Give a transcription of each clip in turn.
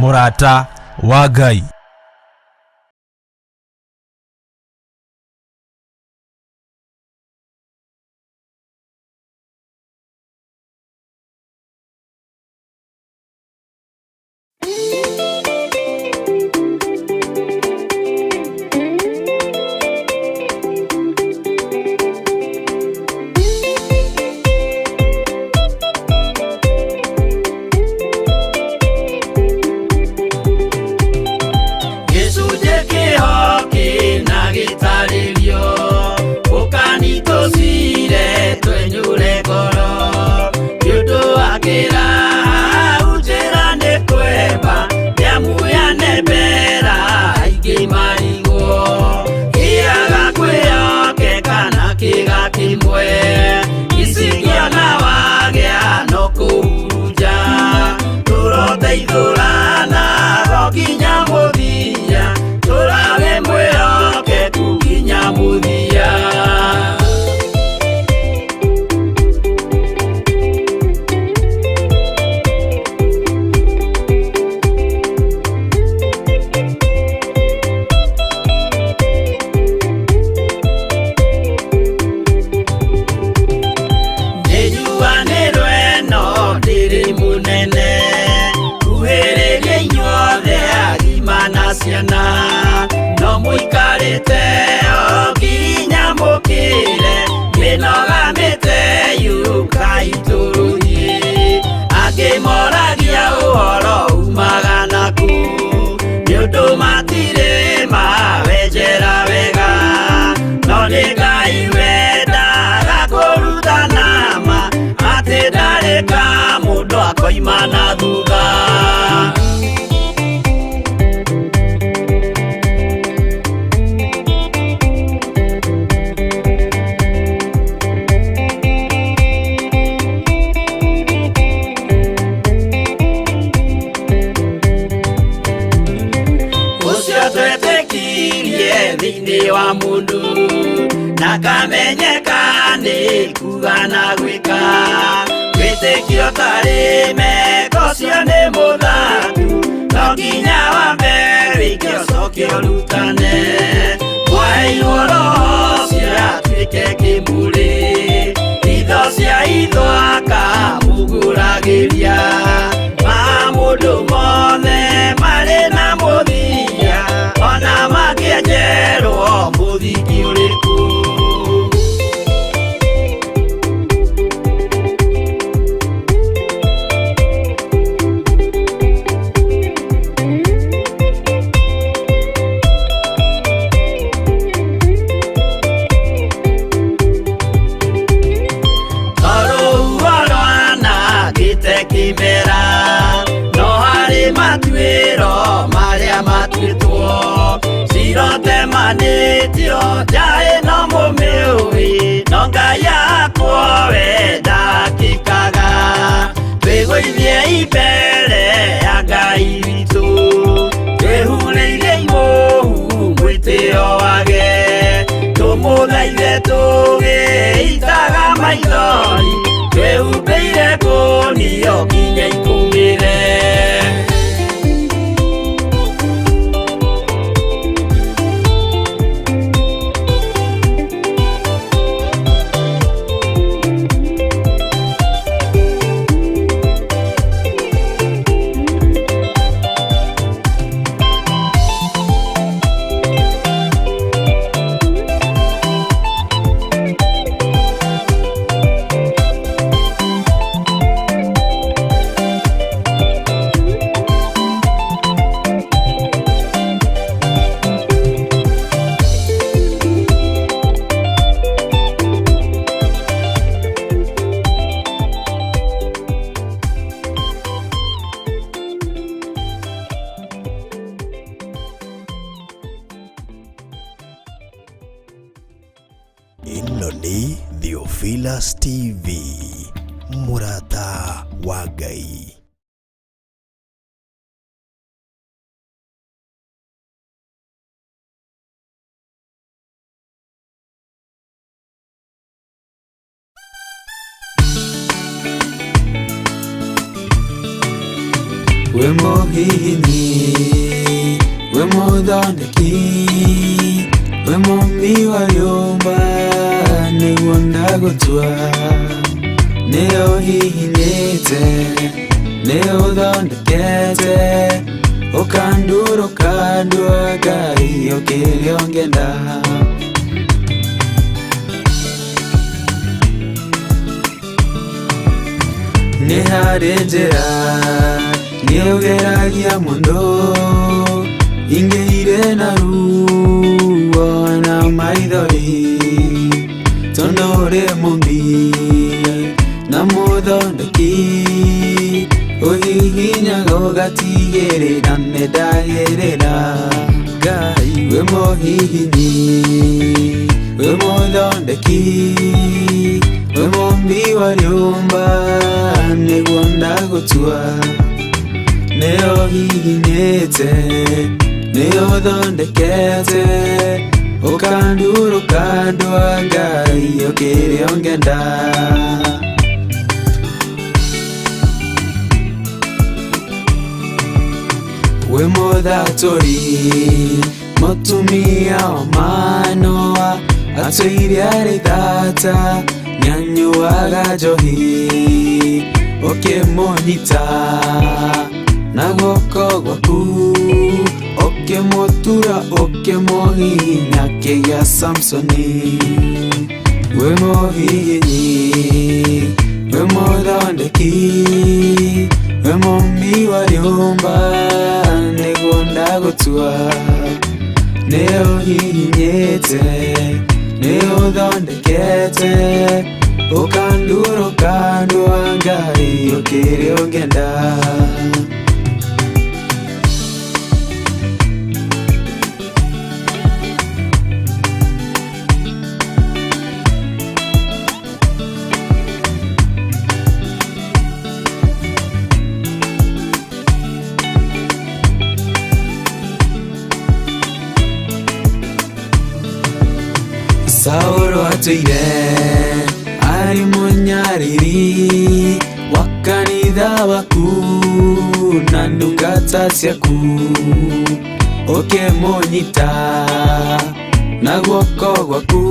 Mũrata wa Ngai. No muikarite okinya mukire minogamite yukaituruhi akimoragia uhoro umaga naku niundu matire mawenjera wega no ni Ngai wendaga kuruta nama ati ndareka mundu akoima na thutha. Thini wa mundu nakamenyeka ni kuga na gwika witikio tari meko cio ni muthaku no nginya wambe wikio cokio rutane mwairwo roho ciatuike kimuri itho cia ithwaka muguragiria ma mundu mothe mari na muthia ona makienjerwo muthiki uriku. Kimera no hari matwiro maria matwitwo sirote manitio jae no mumiui no Ngai akwo wenda kikaga twigwithie ibere ya Ngai witu twehureirie imuhu mwitio wage tumuthaithe tugiitaga maithori twehumbeire ngunio nginya ikumire. Ino ni Theophilus TV, Mũrata wa Ngai. we mũhihinyi, we mũthondeki, we mũmbi wa rĩũmba, nĩguo ndagũtua. Nĩ ũhihinyĩte, nĩ ũthondekete, ũkandura ũkandua Ngai o kĩrĩa ũngĩenda. Nĩ harĩ njĩra nĩ ũgeragia mũndũ, ingĩ irĩ na ruo na maithori, tondũ ũrĩ mũmbi na mũthondeki, ũhihinyaga ũgatigĩrĩra nĩ ndagĩrĩra. Ngai we mũhihinyi, we mũthondeki, we mũmbi wa rĩũmba, nĩguo ndagũtua. Nĩ ũhihinyĩte, nĩ ũthondekete, ũkandura ũkandua Ngai o kĩrĩa ũngĩenda. We mũthatũri, mũtumia wa Manoa, atũire arĩ thata, nĩanyuaga njohi, ũkĩmũnyita na guoko gwaku, ũkĩmũtura ũkĩmũhihinya kĩgĩa Samsoni. We mũhihinyi, we mũthondeki, we mũmbi wa rĩũmba, nĩguo ndagũtua. Nĩ ũhihinyĩte, nĩ ũthondekete, ũkandura ũkandua Ngai o kĩrĩa ũngĩenda. Saũlũ atũire arĩ mũnyariri wa kanitha waku na ndungata ciaku, ũkĩmũnyita na guoko gwaku,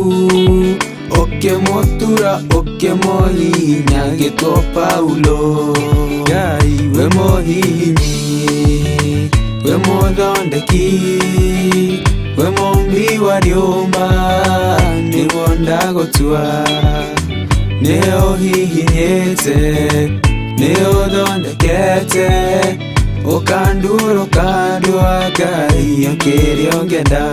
ũkĩmũtura ũkĩmũhihinya gĩtwo Paulo. Ngai we mũhihinyi, we mũthondeki, we mũmbi wa rĩũmba, nĩguo ndagũtua. Nĩ ũhihinyĩte, nĩ ũthondekete, ũkandura ũkandua Ngai o kĩrĩa ũngĩenda.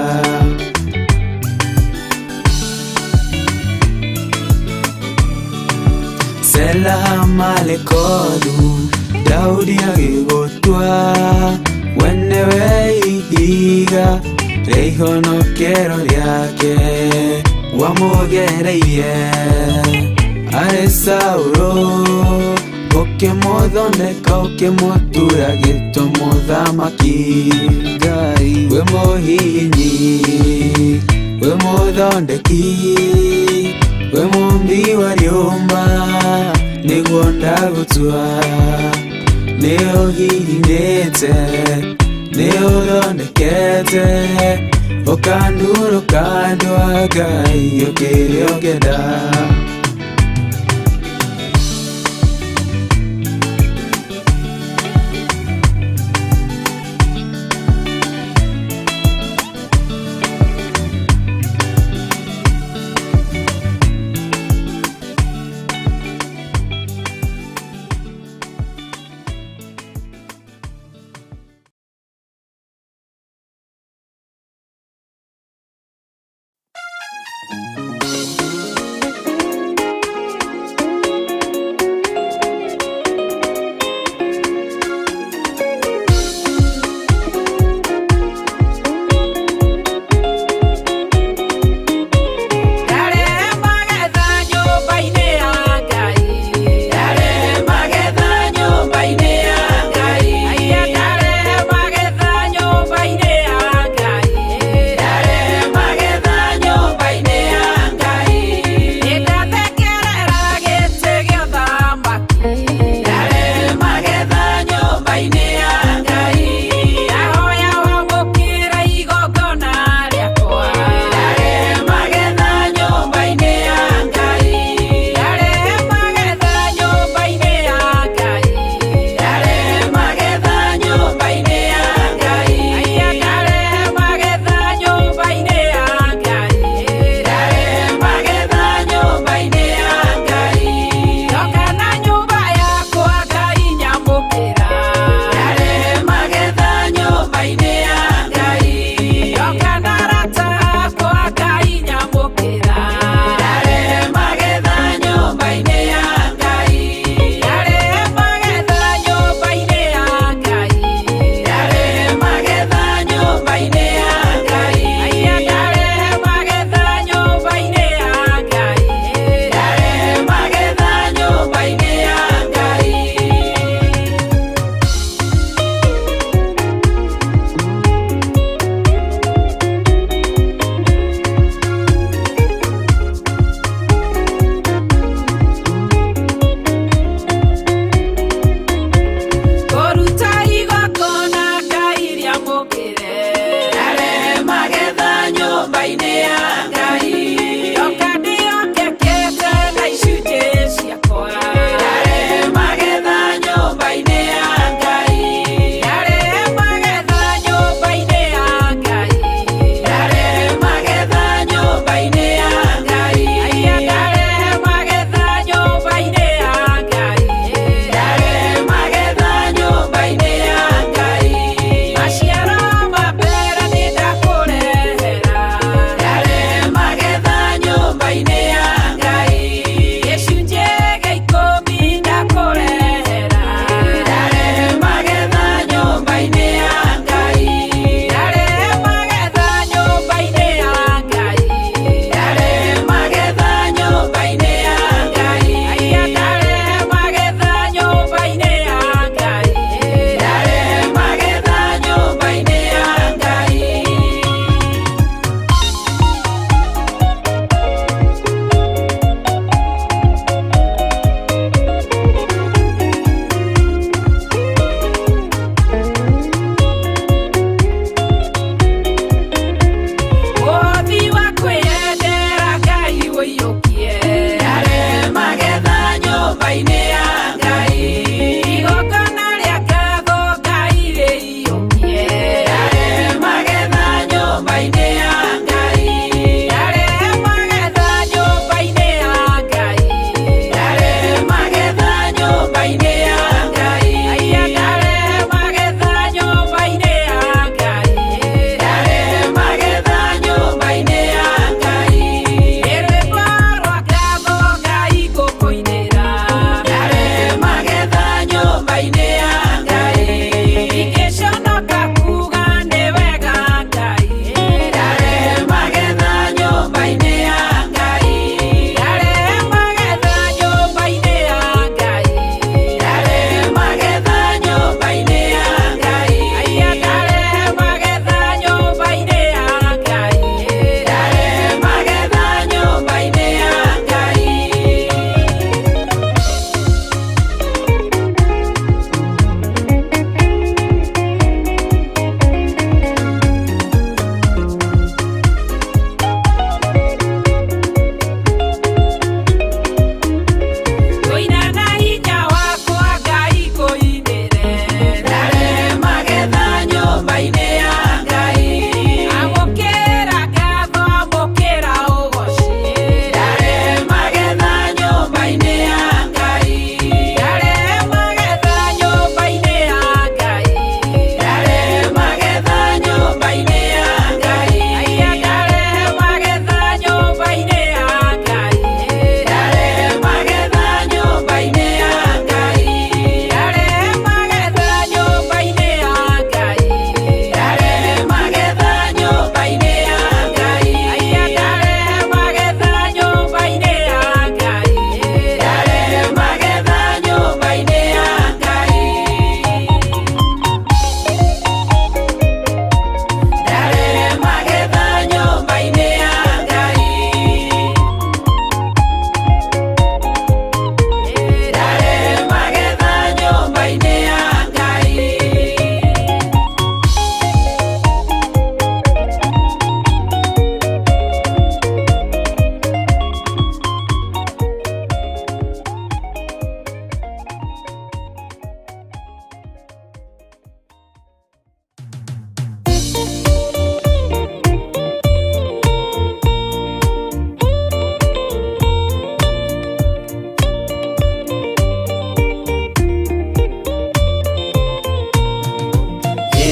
Sela malekothu, Daudi agĩgũtua, we nĩwe ihiga rĩa ihonokero rĩake, wamũgereire arĩ Saũlũ, ũkĩmũthondeka ũkĩmũtura gĩtwo mũthamaki. Ngai we mũhihinyi, we mũthondeki, we mũmbi wa rĩũmba, nĩguo ndagũtua. Nĩ ũhihinyĩte, nĩ ũthondekete, ũkandura ũkandua Ngai o kĩrĩa ũngĩenda.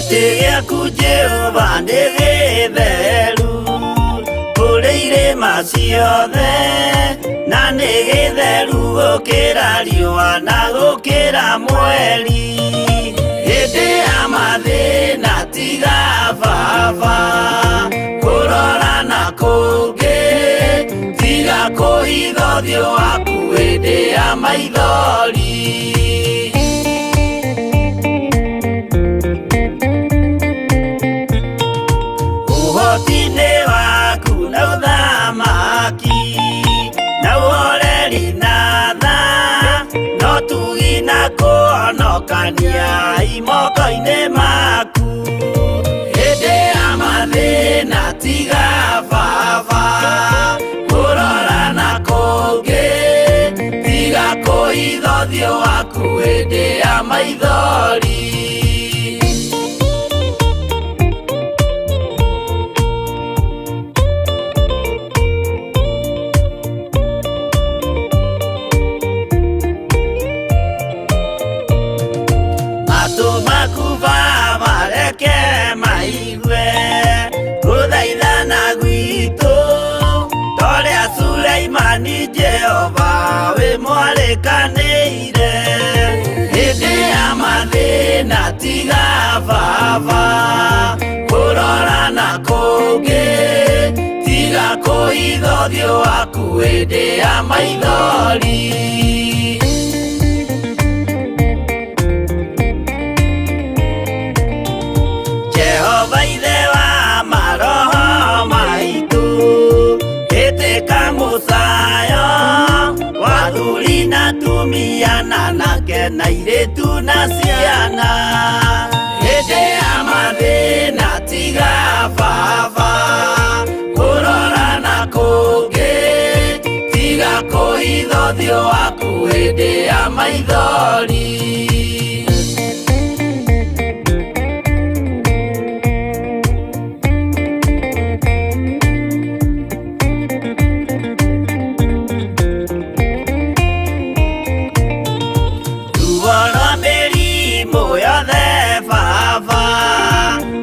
gĩtĩ gĩaku Jehova nĩ gĩtheru kũrĩ irĩma ciothe, na nĩ gĩtheru gũkĩra riũa na gũkĩra mweri. Hĩndĩ ya mathĩna tiga baba kũrora na kũngĩ, tiga kũhitha ũthiũ waku hĩndĩ ya maithori. Ũhoti-inĩ waku na ũthamaki na ũhoreri na tha, no tugi na kũhonokania imoko-inĩ maku. Hĩndĩ ya mathĩna tiga baba kũrora na kũngĩ, tiga kũhitha ũthiũ waku hĩndĩ ya maithori. Matũ maku baba reke maigue gũthaithana gwitũ, torĩa Suleimani Jehova wĩ mwarĩkanĩire. Hĩndĩ ya mathĩna tiga baba kũrora na kũngĩ, tiga kũhitha ũthiũ waku hĩndĩ ya maithori. Jehova ithe wa maroho maitũ, ĩtĩka mũcayo wa athuri na atumia na anake na airĩtu na ciana. Hĩndĩ ya mathĩna tiga baba kũrora na kũngĩ, tiga kũhitha ũthiũ waku hĩndĩ ya maithori.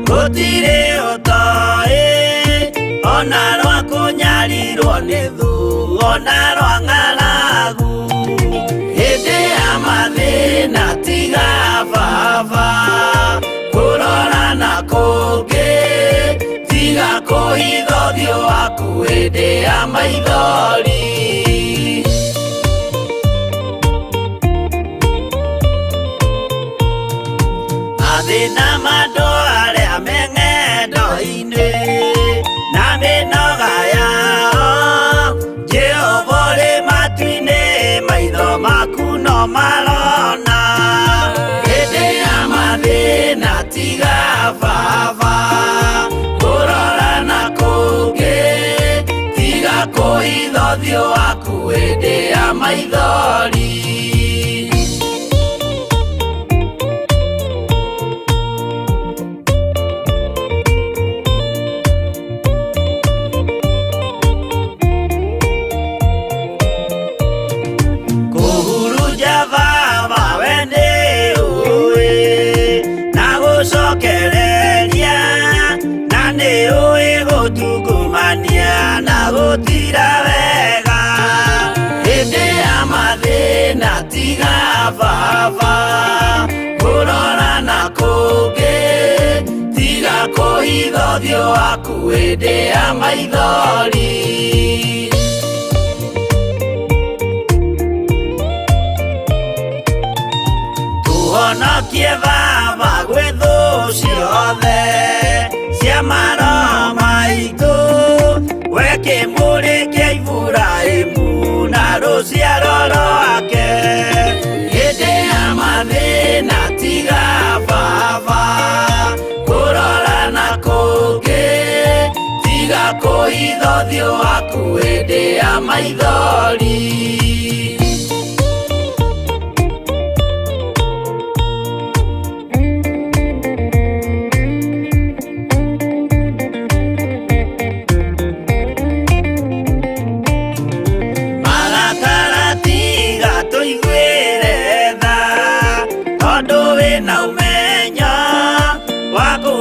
Gũtirĩ ũtoĩ ona rwa kũnyarirwo nĩ thu ona rwa ng'aragu. Hĩndĩ ya mathĩna tiga baba kũrora na kũngĩ, tiga kũhitha ũthiũ waku hĩndĩ ya maithori. Mathĩna mandũ arĩa me ng'endo-inĩ na mĩnoga yao, Jehova ũrĩ matu-inĩ maitho maku no marona. Hĩndĩ ya mathĩna tiga baba kũrora na kũngĩ, tiga kũhitha ũthiũ waku hĩndĩ ya maithori. Na gũtira wega hĩndĩ ya mathĩna tiga baba kũrora na kũngĩ, tiga kũhitha ũthiũ waku hĩndĩ ya maithori. Tũhonokie baba gwĩ thũ ciothe cia maroho maitũ, we kĩmũrĩ kĩa Iburahĩmu na rũciaro rwake. Hĩndĩ ya mathĩna tiga baba kũrora na kũngĩ, tiga kũhitha ũthiũ waku hĩndĩ ya maithori.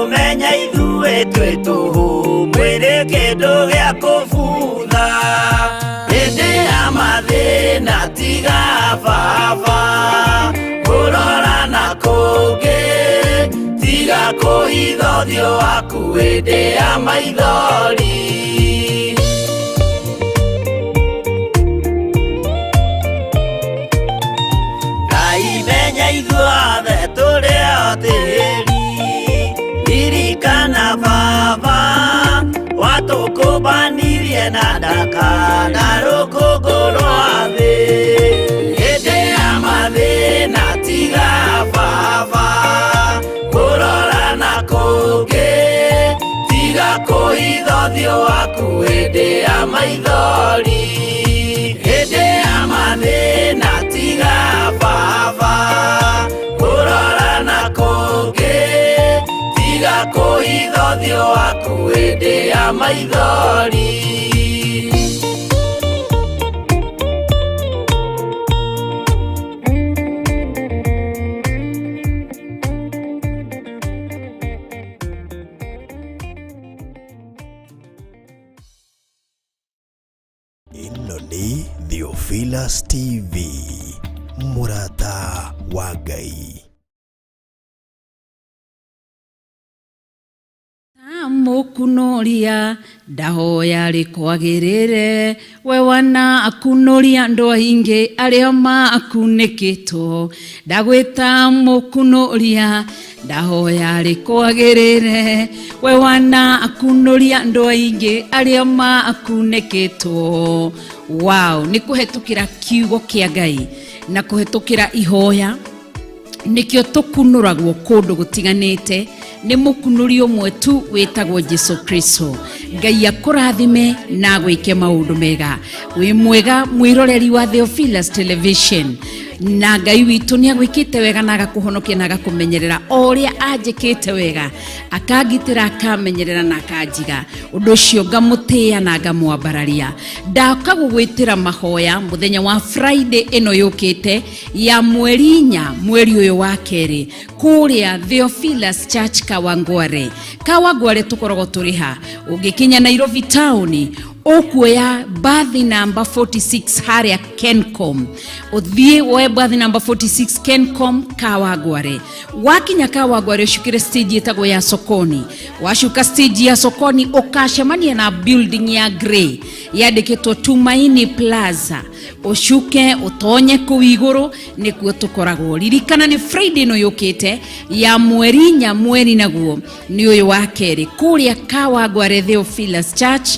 tumenya ithuĩ twĩ tũhũ mwĩrĩ kĩndũ gĩa kũbutha hĩndĩ ya mathĩna tiga baba kũrora na kũngĩ tiga kũhitha ũthiũ waku hĩndĩ ya maithori Menya ithuothe tũrĩ o tĩri ririkana baba watũkũmbanirie na ndaka na rũkũngũ rwa thĩ hĩndĩ ya mathĩna tiga baba kũrora na kũngĩ tiga kũhitha ũthiũ waku hĩndĩ ya maithori hĩndĩ ya mathĩna tiga baba kũrora na kũngĩ tiga kũhitha ũthiũ waku hĩndĩ ya maithori Ĩno nĩ Theophilus TV, mũrata wa Ngai. Mukunoria ndahoya rikwagirire we wana akunoria andu aingi aria makunĩkĩtwo ndagwĩta mukunoria ndahoya rikwagirire we wana akunoria andu aingi aria makunĩkĩtwo wow ni kuhetukira kiugo kia Ngai na kuhetukira ihoya nikio tukunuragwo kundu gutiganite ni mukunuri umwe tu wetagwo Jesu Kristo Ngai akurathime na gwike maundu mega wi mwega mwiroreri wa Theophilus Television na Ngai witu ni agwikite wega na agakuhonokia na agakumenyerera oria anjikite wega akagitira akamenyerera na akanjiga undu cio ngamutia na ngamwambararia ndakagugwitira mahoya muthenya wa Friday ino yukite ya mweri 4 mweri uyu wa keri kuria Theophilus Church Kawangware tukorogo turiha ugikinya Nairobi town okuya bathi number 46 haria Kencom uthie we bathi number 46 Kencom Kawangware wakinya Kawangware ushukire stage itago ya sokoni washuka stage ya sokoni ukashemania na building ya grey yandikitwo Tumaini Plaza ushuke utonye kuiguru nikuo tukoragwo ririkana ni Friday no yukite ya mweri 4 mweri naguo ni uyu wa keri kuria Kawangware Theophilus Church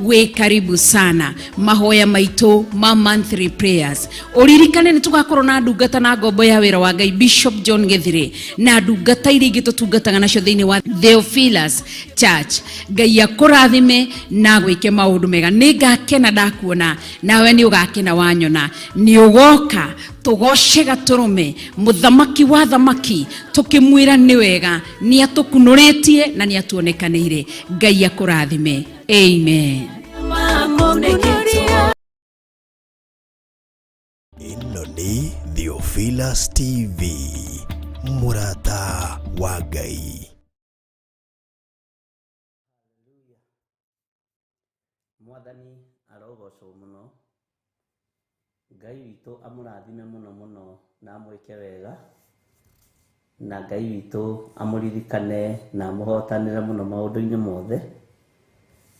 we karibu sana mahoya maitu ma monthly prayers uririkane ni tugakorwo na ndungata na ngombo ya wira wa Ngai Bishop John Gethire na ndungata iria ingi tutungataga nacio thiini wa Theophilus Church Ngai akurathime na gwike maundu mega ni ngakena ndakuona nawe ni ugakena wanyona ni ugoka tugoshe gaturume muthamaki wa thamaki tukimwira ni wega ni atukunuretie na ni atuonekanire Ngai akurathime amen Ĩno nĩ Theophilus TV, mũrata wa Ngai. Mwathani arogocwo muno Ngai witũ amũrathime muno muno na amwĩke wega na Ngai witũ amũririkane na amũhotanĩre muno maũndũ-inĩ mothe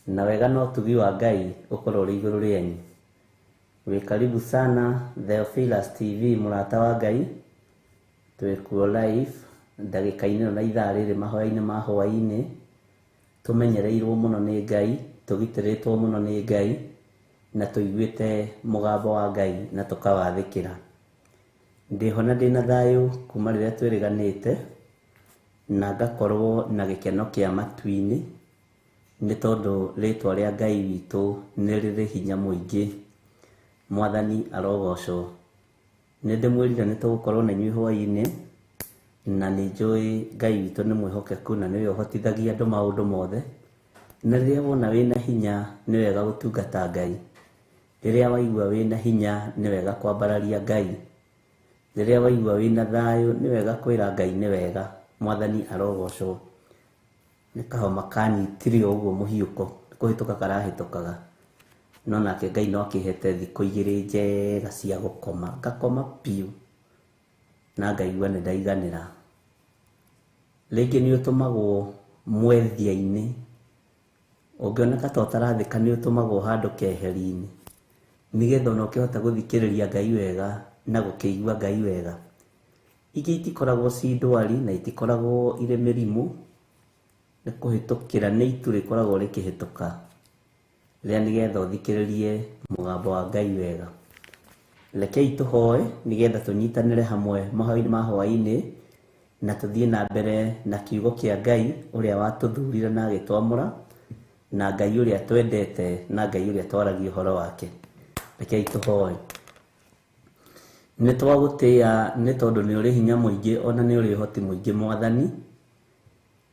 na wega no tugi wa Ngai ũkorwo ũrĩ igũrũ rĩanyu. Wĩ karibu sana Theophilus TV mũrata wa Ngai twĩkuo live ndagĩka-inĩ na ithaa rĩrĩ mahoya-inĩ ma hwaĩ-inĩ tũmenyereirwo muno nĩ Ngai tũgitĩrĩtwo muno nĩ Ngai na tũiguĩte mũgambo wa Ngai na tũkawathĩkĩra. Ndĩho na ndĩna thayũ kuma rĩrĩa twĩrĩganĩte na ngakorwo na gĩkeno kĩa matu-inĩ nĩ tondũ rĩtwa rĩa Ngai witũ nĩ rĩrĩ hinya mũingĩ. Mwathani arogocwo. Nĩ ndĩmwĩrire nĩ tũgũkorwo na inyuĩ hwaĩ-inĩ na nĩ njũĩ Ngai witũ nĩ mwĩhokeku na nĩwe ũhotithagia andũ maũndũ mothe na rĩrĩa wona wĩna hinya nĩ wega gũtungata Ngai. Rĩrĩa waigua wĩna hinya nĩ wega kwambararia Ngai. Rĩrĩa waigua wĩna thayũ nĩ wega kwĩra Ngai nĩ wega. Mwathani arogocwo. nĩ kahoma kanyitire ũguo mũhiũko kũhĩtũka karahĩtũkaga, no nake Ngai no akĩhete thikũ 2 njega cia gũkoma, ngakoma piũ na ngaigua nĩ ndaiganĩra. Rĩngĩ nĩ ũtũmagwo mwethia-inĩ, ũngĩoneka ta ũtarathĩka nĩ ũtũmagwo handũ keheri-inĩ, nĩgetha ona ũkĩhota gũthikĩrĩria Ngai wega na gũkĩigua Ngai wega. Ingĩ itikoragwo ci ndwari na itikoragwo irĩ mĩrimũ, nĩ kũhĩtũkĩra nĩ itu rĩkoragwo rĩkĩhĩtũka rĩrĩa nĩgetha ũthikĩrĩrie mũgambo wa Ngai wega. Rekei tũhoe nĩgetha tũnyitanĩre hamwe mahoya-inĩ ma hwaĩ-inĩ na tũthiĩ na mbere na kiugo kĩa Ngai ũrĩa watũthurire na agĩtwamũra, na Ngai ũrĩa twendete na Ngai ũrĩa twaragia ũhoro wake. Rekei tũhoe. Nĩ twagũtĩĩa nĩ tondũ nĩ ũrĩ hinya mũingĩ ona nĩ ũrĩ ũhoti mũingĩ Mwathani.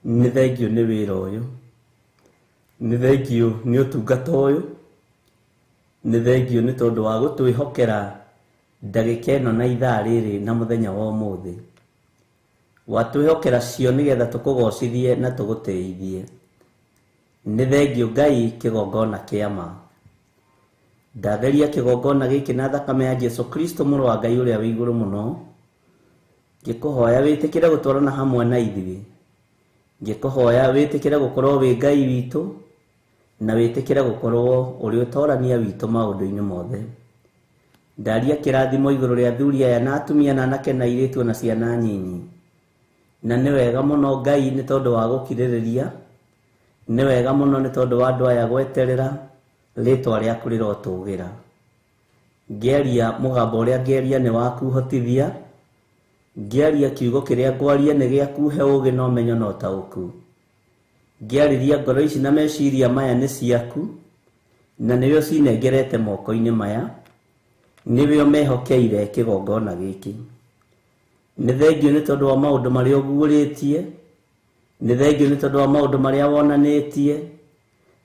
Nĩ thengio nĩ wĩra ũyũ, nĩ thengio nĩ ũtungata ũyũ, nĩ thengio nĩ tondũ wa gũtwĩhokera ndagĩka ĩno na ithaa rĩrĩ na mũthenya wa ũmũthĩ. Watwĩhokera cio nĩgetha tũkũgocithie na tũgũtĩithie. Nĩ thengio Ngai kĩgongona kĩa ma. Ndatheria kĩgongona gĩkĩ na thakame ya Jesu Kristo mũrũ wa Ngai ũrĩa wĩ igũrũ mũno, ngĩkũhoya wĩtĩkĩre gũtwarana hamwe na ithuĩ. Ngĩkũhoya wĩtĩkĩre gũkorwo wĩ Ngai witũ na wĩtĩkĩre gũkorwo ũrĩ ũtorania witũ maũndũ-inĩ mothe. Ndaria kĩrathimo igũrũ rĩa athuri aya na atumia na anake na airĩtu na ciana nyinyi. Na nĩ wega mũno Ngai nĩ tondũ wa gũkirĩrĩria, nĩ wega mũno nĩ tondũ wa andũ aya gweterera rĩtwa rĩaku rĩrotũgĩra. Ngĩaria mũgambo ũrĩa ngĩaria nĩ waku hotithia, ngĩaria kiugo kĩrĩa ngwaria nĩ gĩaku he ũũgĩ na ũmenyo na ũtaũku. Ngĩarĩria ngoro ici na meciria maya nĩ ciaku, na nĩwe ũcinengerete moko-inĩ maya, nĩwe ũmehokeire kĩgongona gĩkĩ. Nĩ thengio nĩ tondũ wa maũndũ marĩa ũguũrĩtie, nĩ thengio nĩ tondũ wa maũndũ marĩa wonanĩtie,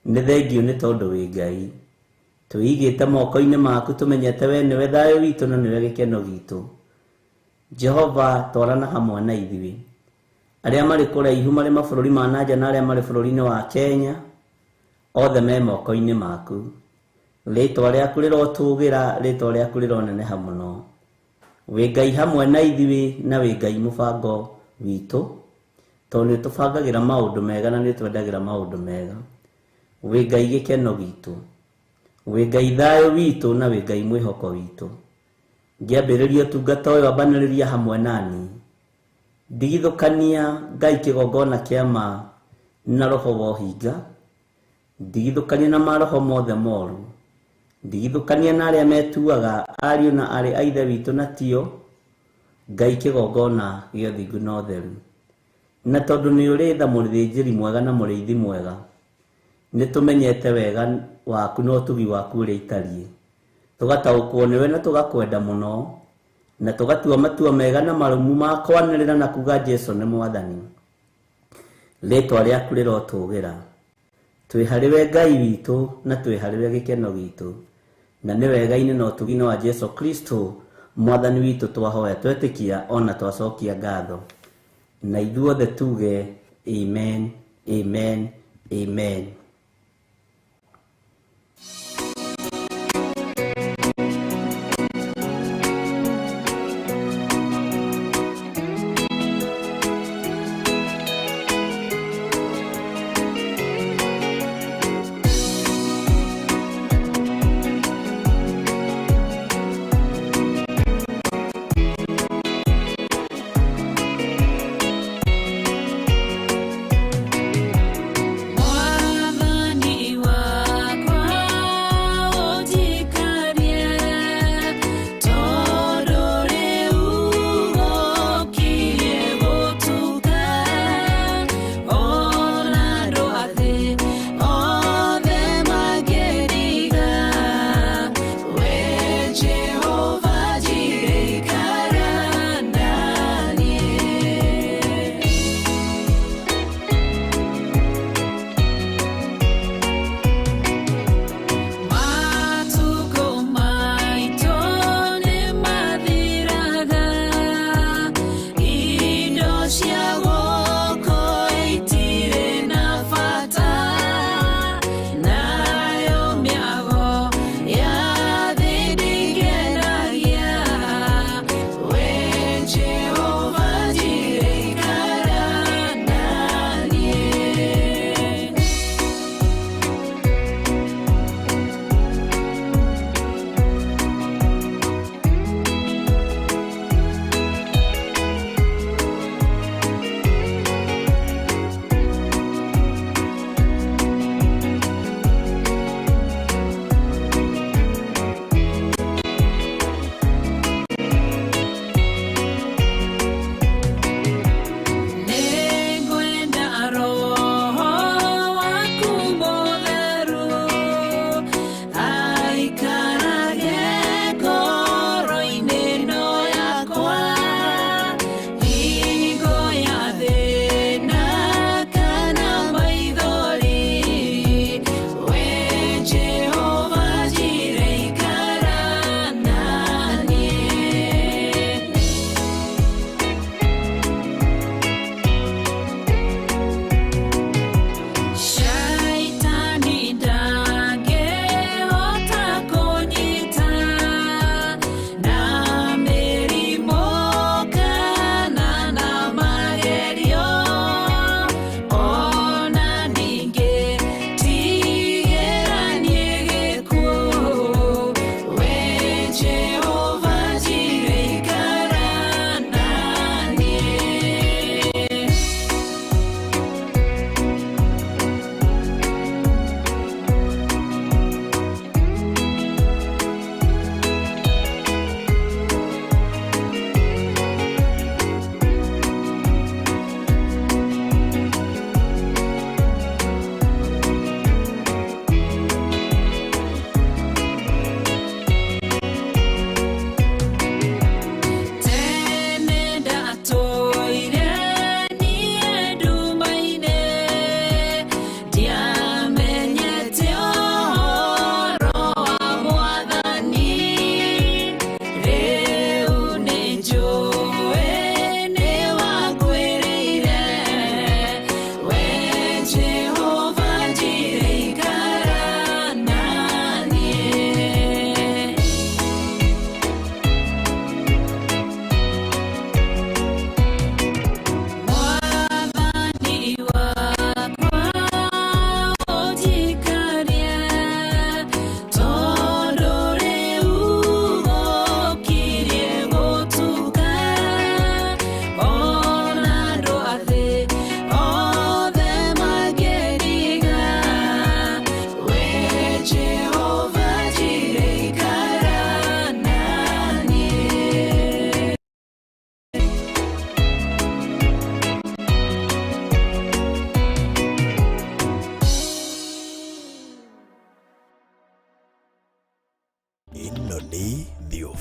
nĩ thengio nĩ tondũ wĩ Ngai. Twĩigĩte moko-inĩ maku tũmenyete we nĩwe thayũ witũ na nĩwe gĩkeno gitũ. Jehova, twarana hamwe na ithuĩ. Arĩa marĩ kũraihu marĩ mabũrũri ma nanja na arĩa marĩ bũrũri-inĩ wa Kenya, othe me moko-inĩ maku. Rĩtwa rĩaku rĩrotũgĩra, rĩtwa rĩaku rĩroneneha mũno. Wĩ Ngai hamwe na ithuĩ na wĩ Ngai mũbango witũ, tondũ nĩ tũbangagĩra maũndũ mega na nĩ twendagĩra maũndũ mega. Wĩ Ngai gĩkeno gitũ, wĩ Ngai thayũ witũ na wĩ Ngai mwĩhoko witũ. Ngĩambĩrĩria ũtungata ũyũ ambanĩrĩria hamwe nani. Ndigithũkania Ngai kĩgongona kĩa ma na roho wa ũhinga, ndigithũkania na maroho mothe moru, ndigithũkania na arĩa metuaga ariũ na arĩ a ithe witũ na tio Ngai kĩgongona gĩa ũthingu na ũtheru. Na tondũ nĩ ũrĩ tha mũthĩnjĩri mwega na mũrĩithi mwega, nĩ tũmenyete wega waku na ũtugi waku ũrĩa itariĩ. Tũgataũkwo nĩwe na tũgakwenda mũno, na tũgatua matua mega na marũmu ma kwanĩrĩra na kuga Jesu nĩ Mwathani. Rĩtwa rĩaku rĩrotũgĩra. Twĩ harĩwe Ngai witũ na twĩ harĩwe gĩkeno gitũ, na nĩ wega-inĩ na ũtugi-inĩ wa Jesu Kristo Mwathani witũ twahoya twetĩkia ona twacokia ngatho. Na ithuothe tuge amen, amen, amen. Mwana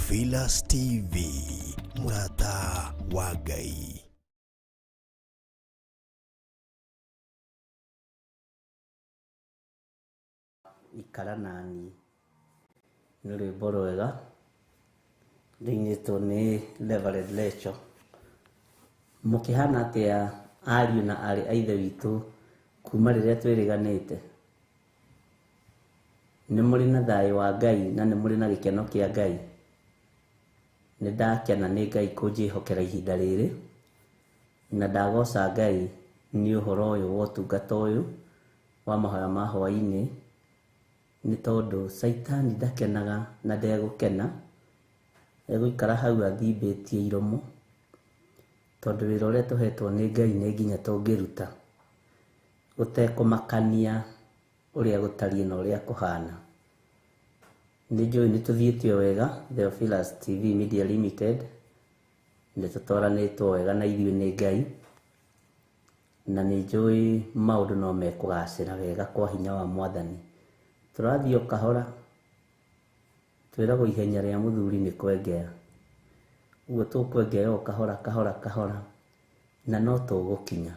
Theophilus TV, mũrata wa Ngai. Ikara nani nĩ rwĩmbo rwega rũinĩtwo nĩ Reverend Lecho. Mũkĩhana atĩa ariũ na arĩ a ithe witũ kuma rĩrĩa twĩrĩganĩte? Nĩ mũrĩ na thayũ wa Ngai na nĩ mũrĩ na gĩkeno kĩa Ngai? Nĩ ndakena nĩ Ngai kũnjĩhokera ihinda rĩrĩ, na ndagoca Ngai nĩ ũhoro ũyũ wa ũtungata ũyũ wa mahoya ma hwaĩ-inĩ, nĩ tondũ Saitani ndakenaga na ndegũkena, egũikara hau athimbĩtie iromo, tondũ wĩra ũrĩa tũhetwo nĩ Ngai nĩ nginya tũngĩruta gũtekũmakania ũrĩa gũtariĩ na ũrĩa kũhana. Nĩ njũĩ nĩ tũthiĩte wega Theophilus TV Media Limited, nĩ tũtwaranĩtwo wega na ithuĩ nĩ Ngai, na nĩ njũĩ maũndũ no mekũgacĩra wega kwa hinya wa Mwathani. Tũrathiĩ o kahora, twĩragwo ihenya rĩa mũthuri nĩ kwengea, ũguo tũkwengea o kahora kahora kahora, na no tũgũkinya.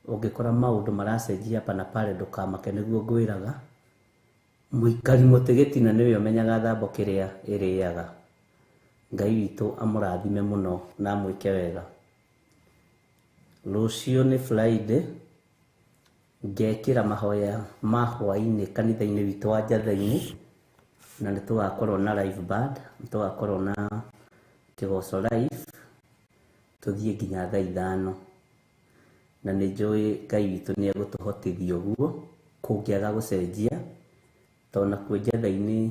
Ũngĩkora maũndũ maracenjia hapa na pale ndũkamake, nĩguo ngwĩraga mũikari mũtĩ gĩtina nĩwe ũmenyaga thambo kĩrĩa ĩrĩaga. Ngai witũ amũrathime mũno na amwĩke wega. Rũciũ nĩ Friday, ngekĩra mahoya ma hwaĩ-inĩ kanitha-inĩ witũ wa Njatha-inĩ, na nĩ tũgakorwo na live band, nĩ tũgakorwo na kĩgoco live, tũthiĩ nginya thaa 5, na nĩ njũĩ Ngai witũ nĩ egũtũhotithia ũguo kũngĩaga gũcenjia, tondũ nakuo Njatha-inĩ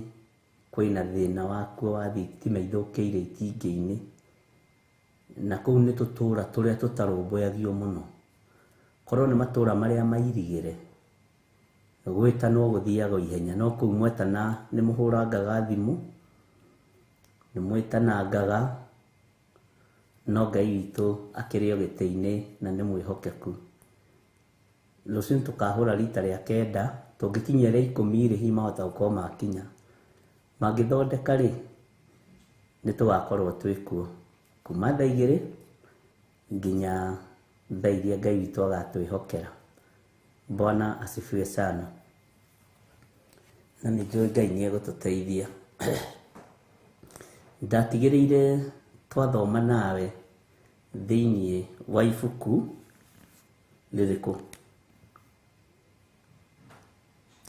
kwĩna thĩna wakuo wa thitima ithũkĩire itingĩ-inĩ, na kũu nĩ tũtũũra tũrĩa tũtarũmbũyagio mũno. Korwo nĩ matũũra marĩa mairigĩre, gwĩtana gũthiaga ihenya, no kũu mwetana nĩ mũhũrangaga thimũ, nĩ mwĩtanangaga, no Ngai witũ akĩrĩ o gĩtĩ-inĩ na nĩ mwĩhokeku. Rũciũ nĩ tũkahũra rita rĩa 9, tũngĩkinyia rĩa 10 rĩ mahota gũkorwo makinya. Mangĩthondeka rĩ, nĩ tũgakorwo twĩkuo kuma thaa 2 nginya thaa iria Ngai witũ agatwĩhokera. Bwana asifiwe sana. Na nĩ njũĩ Ngai nĩ egũtũteithia. Ndatigĩrĩire twathoma nawe thĩinĩ wa ibuku rĩrĩkũ?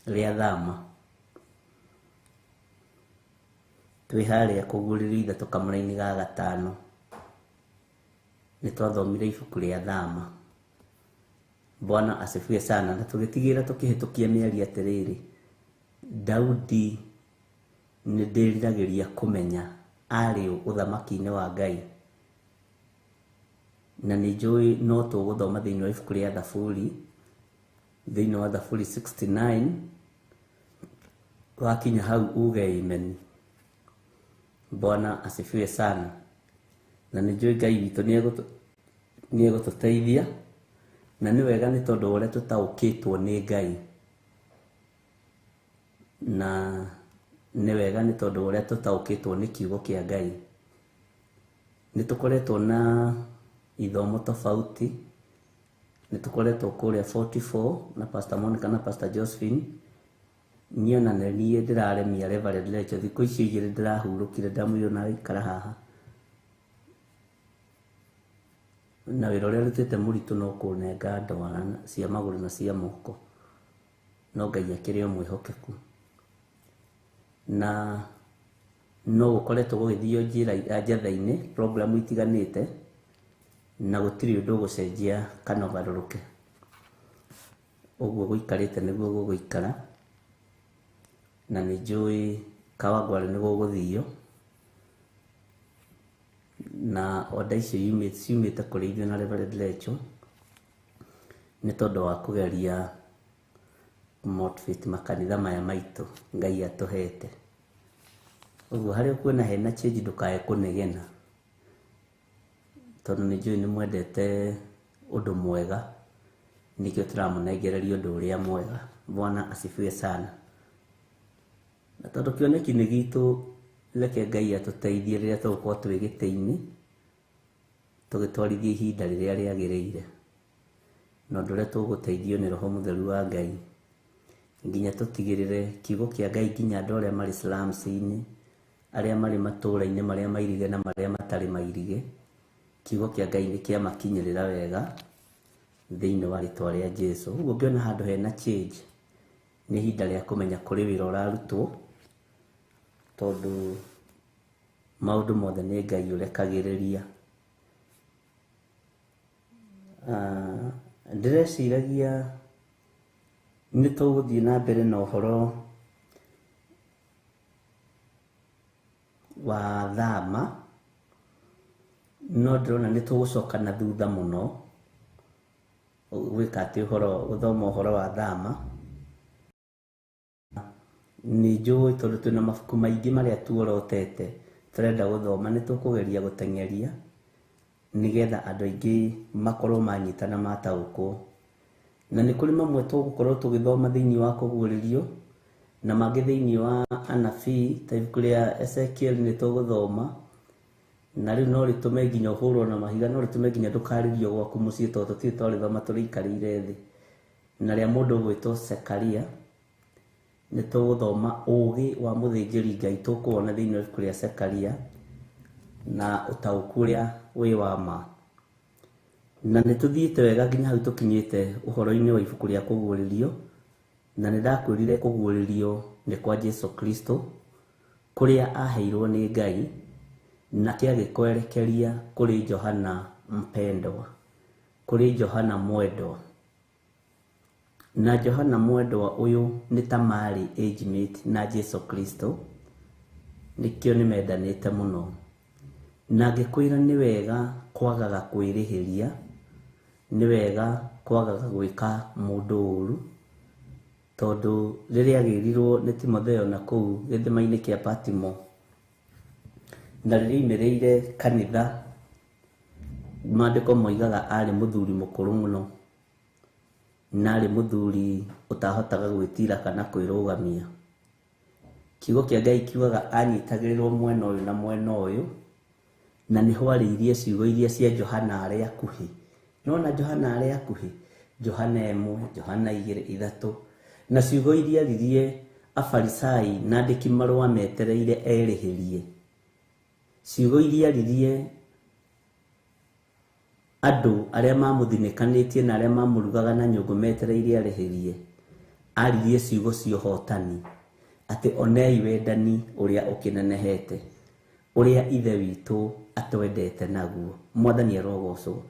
Rĩa Thama. Twĩ harĩa kũguũrĩrio Ithatũ kamũra-inĩ ga 5, nĩ twathomire ibuku rĩa Thama. Bwana asifiwe sana. Na tũgĩtigĩra tũkĩhĩtũkia mĩario atĩrĩrĩ, Daudi nĩ ndĩriragĩria kũmenya arĩ ũthamaki-inĩ wa Ngai, na nĩ njũĩ no tũgũthoma thĩinĩ wa ibuku rĩa Thaburi, thĩinĩ wa Thaburi 69, wakinya hau uge amen. Bwana asifiwe sana. Na nĩ njũĩ Ngai witũ nĩ egũtũteithia, na nĩ wega nĩ tondũ ũrĩa tũtaũkĩtwo nĩ Ngai, na nĩ wega nĩ tondũ ũrĩa tũtaũkĩtwo nĩ kiugo kĩa Ngai. Nĩ tũkoretwo na ithomo tofauti, nĩ tũkoretwo kũrĩa 44 na Pastor Monica na Pastor Josephine. Niĩ na niĩ ndĩraremia Reverend Lecho, thikũ icio 2 ndĩrahurũkire, ndamwĩrwo na ikara haha, na wĩra ũrĩa rutĩte mũritũ no kũnenga ndwara cia magũrũ na cia moko, no Ngai akĩrĩ o mwĩhokeku. Na no gũkoretwo gũgĩthiĩ njĩra Njatha-inĩ program itiganĩte, na gũtirĩ ũndũ gũcenjia kana ũgarũrũke. Ũguo gũikarĩte nĩguo gũgũikara, na nĩ njũĩ Kawangware nĩ gũgũthiio, na oda icio ciumĩte kũrĩ ithuĩ na Reverend Lecho nĩ tondũ wa kũgeria motivate makanitha maya maitũ Ngai atũhete. Ũguo harĩa kuona hena change ndũkae kũnegena, tondũ nĩ njũĩ nĩ mwendete ũndũ mwega, nĩkĩo tũramũnengereria ũndũ ũrĩa mwega. Bwana asifiwe sana. Na tondũ kĩoneki nĩ gitũ reke Ngai atũteithie rĩrĩa tũgũkorwo twĩ gĩtĩ-inĩ tũgĩtwarithia ihinda rĩrĩa rĩagĩrĩire, na ũndũ ũrĩa tũgũteithio nĩ Roho Mũtheru wa Ngai, nginya tũtigĩrĩre kiugo kĩa Ngai nginya andũ arĩa marĩ slums-inĩ, arĩa marĩ matũũra-inĩ marĩa mairige na marĩa matarĩ mairige, kiugo kĩa Ngai nĩ kĩamakinyĩrĩra wega thĩinĩ wa rĩtwa rĩa Jesũ. Ũguo ngĩona handũ hena change, nĩ ihinda rĩa kũmenya kũrĩ wĩra ũrarutwo, tondũ maũndũ mothe nĩ Ngai ũrekagĩrĩria. Ndĩreciragia nĩ tũgũthiĩ na mbere na ũhoro wa thama, no ndĩrona nĩ tũgũcoka na thutha mũno gwĩka atĩ gũthoma ũhoro wa thama. Nĩ njũĩ tondũ twĩna mabuku maingĩ marĩa tuorotete tũrenda gũthoma, nĩ tũkũgeria gũteng'eria nĩgetha andũ aingĩ makorwo manyitana mataũkwo, na nĩ kũrĩ mamwe tũgũkorwo tũgĩthoma thĩinĩ wa kũguũrĩrio na mangĩ thĩinĩ wa anabii, ta ibuku rĩa Ezekiel nĩ tũgũthoma, na rĩu no rĩtũme nginya ũhũrwo na mahiga, no rĩtũme nginya ndũkarĩrio gwaku mũciĩ tondũ tũtirĩ twarĩthoma tũrĩikarĩire thĩ. Na rĩa mũndũ ũgwĩtwo Zekaria nĩ tũgũthoma ũũgĩ wa mũthĩnjĩri Ngai, tũkũwona thĩinĩ wa ibuku rĩa Zekaria na ũtaũku ũrĩa wĩ wa ma. Na nĩ tũthiĩte wega nginya hau tũkinyĩte ũhoro-inĩ wa ibuku rĩa kũguũrĩrio, na nĩ ndakwĩrire kũguũrĩrio nĩ kwa Jesũ Kristo, kũrĩa aheirwo nĩ Ngai na kĩagĩkwerekeria kũrĩ Johana mpendwa, kũrĩ Johana mwendwa. Na Johana mwendwa ũyũ nĩ ta marĩ age mate na Jesũ Kristo, nĩkĩo nĩ mendanĩte mũno. Na ngĩkwĩra nĩ wega kwagaga kwĩrĩhĩria, nĩ wega kwagaga gwĩka mũndũ ũũru, tondũ rĩrĩa agĩrirwo nĩ Timotheo na kũu gĩthima-inĩ kĩa Patimo, na rĩrĩa imĩrĩire kanitha, maandĩko moigaga arĩ mũthuri mũkũrũ mũno, na arĩ mũthuri ũtahotaga gwĩtira kana kwĩrũgamia. Kiugo kĩa Ngai kiugaga anyitagĩrĩrwo mwena ũyũ na mwena ũyũ, na nĩho arĩirie ciugo iria cia Johana arĩa akuhĩ. Nona Johana arĩa akuhĩ, Johana 1, Johana 2, 3, na ciugo iria aririe Afarisai na andĩki marũa metereire erĩhĩrie, ciugo iria aririe andũ arĩa mamũthinĩkanĩtie na arĩa mamũrugaga na nyũngũ metereire arĩhĩrie, aririe ciugo cia ũhotani, atĩ onei wendani ũrĩa ũkĩnenehete, ũrĩa ithe witũ atwendete naguo. Mwathani arogocwo.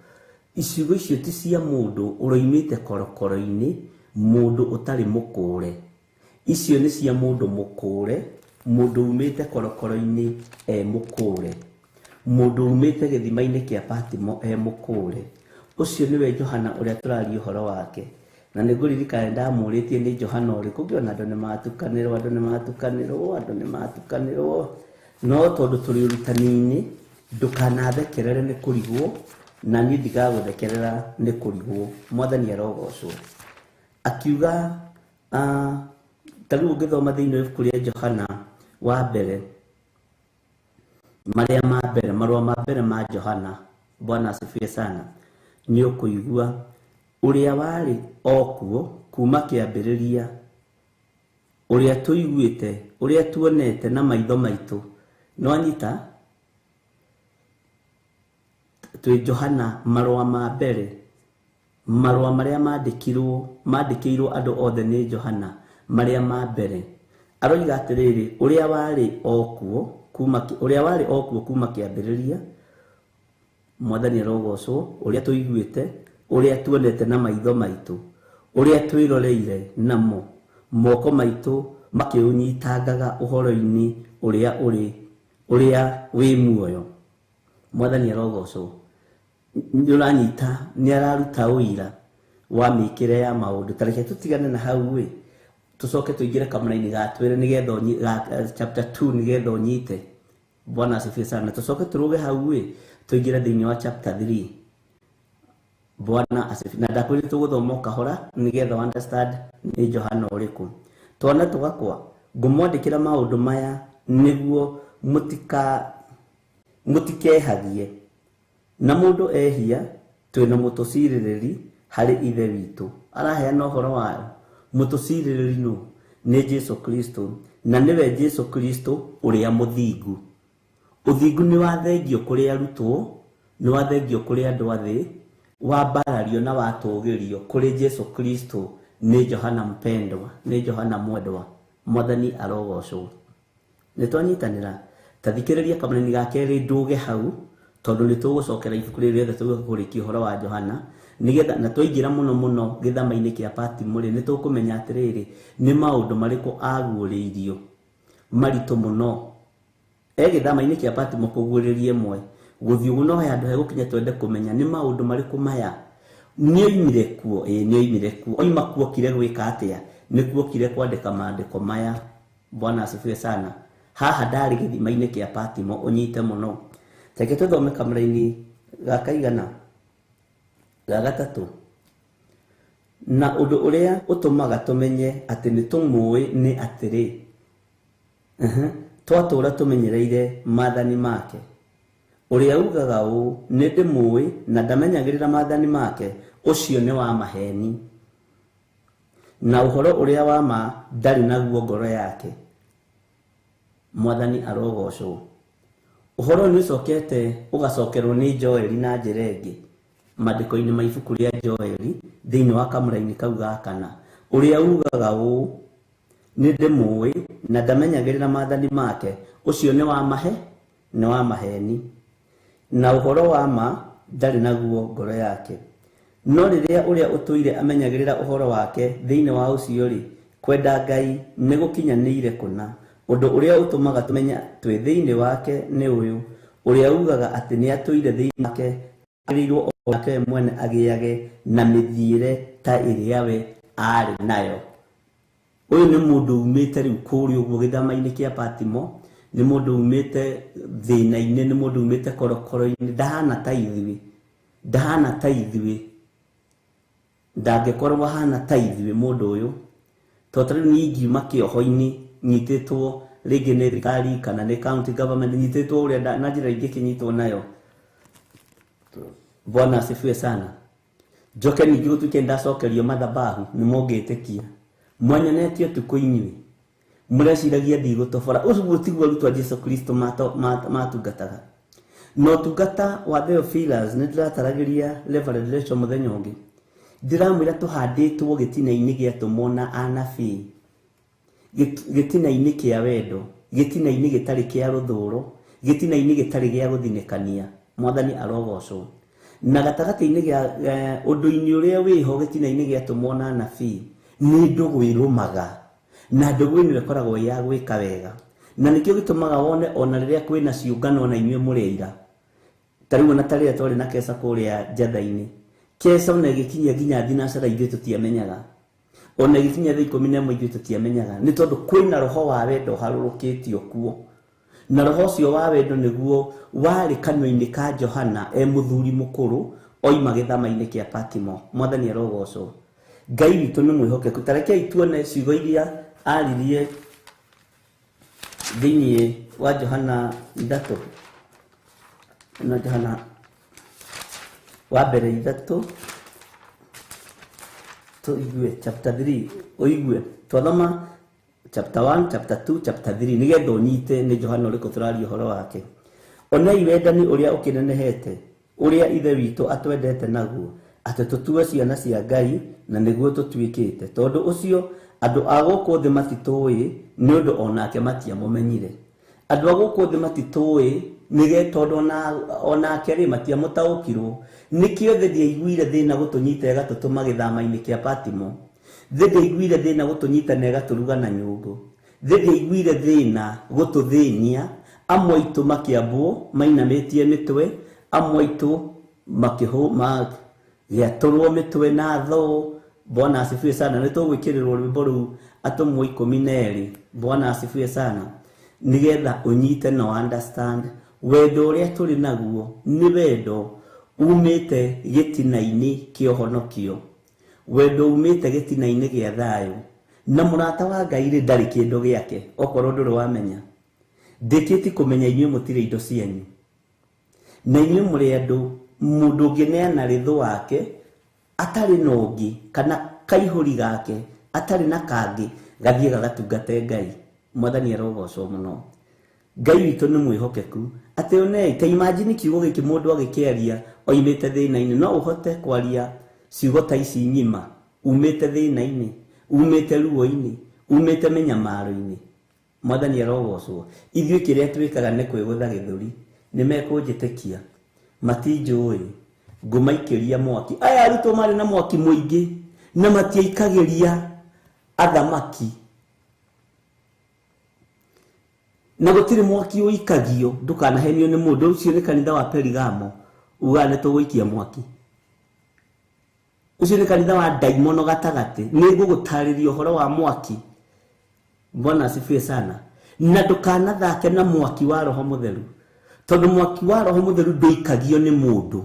Iciugo icio ti cia mũndũ ũroimĩte korokoro-inĩ, mũndũ ũtarĩ mũkũre. Icio nĩ cia mũndũ mũkũre, mũndũ umĩte korokoro-inĩ mũkũre, mũndũ umĩte gĩthima-inĩ kĩa Patimo mũkũre. Ũcio nĩwe Johana ũrĩa tũraria ũhoro wake. Na nĩ ngũririkana ndamũrĩtie nĩ Johana ũrĩkũ, ngĩona andũ nĩ matukanĩrwo, no tondũ tũrĩ ũrutani-inĩ ndũkanathekerere nĩ kũrigwo, na niĩ ndigagũthekerera nĩ kũrigwo. Mwathani arogocwo. Akiuga ta rĩu ũngĩthoma thĩinĩ wa ibuku rĩa Johana wa mbere, marũa ma mbere ma Johana, Bwana asifiwe sana, nĩ ũkũigua ũrĩa warĩ okuo kuma kĩambĩrĩria, ũrĩa tũiguĩte, ũrĩa tuonete na maitho maitũ. No anyita twĩ Johana marũa ma mbere, marũa marĩa mandĩkĩirwo andũ othe nĩ Johana, marĩa ma mbere. Aroiga atĩrĩrĩ, ũrĩa warĩ okuo kuma kĩambĩrĩria, Mwathani arogocwo, ũrĩa tũiguĩte, ũrĩa tuonete na maitho maitũ, ũrĩa twĩroreire namo moko maitũ makĩũnyitangaga ũhoro-inĩ ũrĩa wĩ muoyo. Mwathani arogocwo. Nĩũranyita, nĩ araruta ũira wa mĩkĩre ya maũndũ. Tareke tũtigane na hau tũcoke tũingĩre kamũra-inĩ gatwĩre nĩgetha chapter 2 nĩgetha ũnyite. Bwana asifiwe sana. Tũcoke tũrũge hau tũingĩre thĩinĩ wa chapter 3. Bwana asifiwe. Na ndakwĩrire tũgũthoma kahora nĩgetha understand nĩ Johana ũrĩkũ. Twana tũgakwa ngũmwandĩkĩra maũndũ maya nĩguo mutikehagie na mundu ehia twina mutuciririri hari ithe witu araheana uhoro wayo. Mutuciririri no ni Jesu Kristo, na niwe Jesu Kristo uria muthingu. Uthingu ni wathengio kuri arutwo, ni wathengio kuri andu athi, wambarario na watugirio kuri Jesu Kristo. Ni Johana mpendwa, ni Johana mwendwa. Mwathani arogocwo. Nitwanyitanira tathikiriria kamani ga keri nduge hau tondu nitugocokera ibuku riri riothe tugukurikia uhoro wa Johana nigetha na twaingira muno githama-ini kia Patimo ri nitukumenya atiriri ni maundu mariku aguuriirio maritu muno githama-ini kia Patimo kuguririe mwe guthii uguo no handu hegukinya twende kumenya ni maundu mariku maya ni oimire kuo ni oimire kuo oima kuo kire gwika atia ni kuo kire kwandika maandiko maya. Bwana asifiwe sana. Haha ndari githima-ini kia Patimo unyite muno. Teke tuthome kamera-ini ga kaigana ga gatatu. Na undu uria utumaga tumenye ati ni tumui ni atiri twatura tumenyereire maathani make. Uria ugaga u ni ndimui na ndamenyagirira maathani make ucio ni wa maheni, na uhoro uria wa ma ndari naguo ngoro yake. Mwathani arogocwo. Uhoro ni ucokete ugacokerwo ni Joeli na njira ingi maandiko-ini ma ibuku ria Joeli thiini wa kamura-ini kau ga kana, uria ugaga u ni ndimui na ndamenyagirira maathani make ucio ni wa mahe ni wa maheni, na uhoro wa ma ndari naguo ngoro yake. No riria uria utuire amenyagirira uhoro wake thiini wa ucio ri kwenda Ngai ni gukinyaniire kuna. Undu uria utumaga tumenya twi thiini wake ni uyu uria ugaga ati ni atuire thiini wake agirirwo onake mwene agiage na mithiire ta iria we ari nayo. Uyu ni mundu umite riu kuri uguo githama-ini kia Patimo, ni mundu umite thina-ini, ni mundu umite korokoro-ini, ndahana ta ithuĩ ndangikorwo hana ta ithuĩ mundu uyu totari ni ingiuma kioho-ini nyititwo ringi ni thirikari kana ni county government nyititwo uria na njira ingi kinyitwo nayo. Bwana asifiwe sana. Njoke ningi gutuike ndacokerio mathabahu ni mungitikia mwanyonetio tuko inyui mureciragia ndigutobora ucio tiguo arutwo a Jesu Kristo matungataga. No tungata wa Theophilus ni ndirataragiria Reverend Rachel muthenya ungi ndiramwira tuhanditwo gitina-ini gia tumona anabii, gitina-ini kia wendo, gitina-ini gitari kia ruthuro, gitina-ini gitari gia guthinikania. Mwathani arogocwo. Na gatagati-ini gia undu-ini uria wiho gitina-ini gia tumona anabii ni ndugu irumaga, na ndugu ni ikoragwo ya gwika wega, na nikio gitumaga wone ona riria kwina ciungano na inyue mureira. Tariu na taria twari na kesa kuria njatha-ini kesa ona gikinya ginya thinacara ithuĩ tutiamenyaga, ona gikinya thaa 11 ithuĩ tutiamenyaga, ni tondu kwina roho wa wendo harurukitio kuo. Na roho ucio wa wendo niguo wari kanua-ini ka Johana muthuri mukuru oima githama-ini kia Patimo. Mwathani arogocwo. Ngai witu ni mwihokeku. Tarekei tuone ciugo iria aririe thiini wa Johana 3 na Johana wa mbere 3 tuigue chapter 3 uigue twathoma chapter 1 chapter 2 chapter 3 nigetha unyite ni Johana uriku turaria uhoro wake. Onai wendani uria ukinenehete uria ithe witu atwendete naguo ati tutue ciana cia Ngai na niguo tutuikite, tondu ucio andu a guku thi matitui ni undu onake matiamumenyire. Andu a guku thi matitui nige tondu onake ri matiamutaukirwo. Nikio thi ndiaiguire thina gutunyita igatutuma githama-ini kia Patimo, thi ndiaiguire thina gutunyita na igaturuga na nyungu, thi ndiaiguire thina gututhinia, amwe aitu makiambwo mainamitie mitwe, amwe aitu giaturwo mitwe na tho. Bwana asifiwe sana. Nitugwikirirwo rwimbo ru atumwo 12. Bwana asifiwe sana. Nigetha unyite no understand wendo uria turi naguo ni wendo umite gitina-ini kia uhonokio, wendo umite gitina-ini gia thayu, na murata wa Ngai ri ndari kindu giake okorwo nduri wamenya. ndikiti kumenya inyuĩ mũtirĩ indo cianyu na inyuĩ mũrĩ andũ mũndũ ũngĩneana rĩthũ wake atarĩ na ũngĩ kana kaihũri gake atarĩ na kangĩ gathiĩ gagatungate Ngai. Mwathani arogocwo mũno. Ngai witũ nĩ mwĩhokeku atĩ one ta imagine kiugo gĩkĩ mũndũ agĩkĩaria oimĩte thĩna-inĩ, no ũhote kwaria ciugo ta ici ng'ima umĩte thĩna-inĩ, umĩte ruo-inĩ, umĩte mĩnyamaro-inĩ. Mwathani arogocwo. Ithuĩ kĩrĩa twĩkaga nĩ kwĩgũtha gĩthũri. Nĩ mekũnjĩtĩkia matinjũĩ ngũmaikĩria mwaki. Aya arutwo marĩ na mwaki mũingĩ na matiaikagĩria athamaki, na gũtirĩ mwaki ũikagio ndũkanahenio nĩ mũndũ. Ũcio nĩ kanitha wa Perigamo uga nĩ tũgũikia mwaki. Ũcio nĩ kanitha wa ndaimono gatagatĩ. Nĩ ngũgũtarĩria ũhoro wa mwaki. Bwana asifiwe sana. Na ndũkanathake na mwaki wa Roho Mũtheru, tondũ mwaki wa Roho Mũtheru ndũikagio nĩ mũndũ.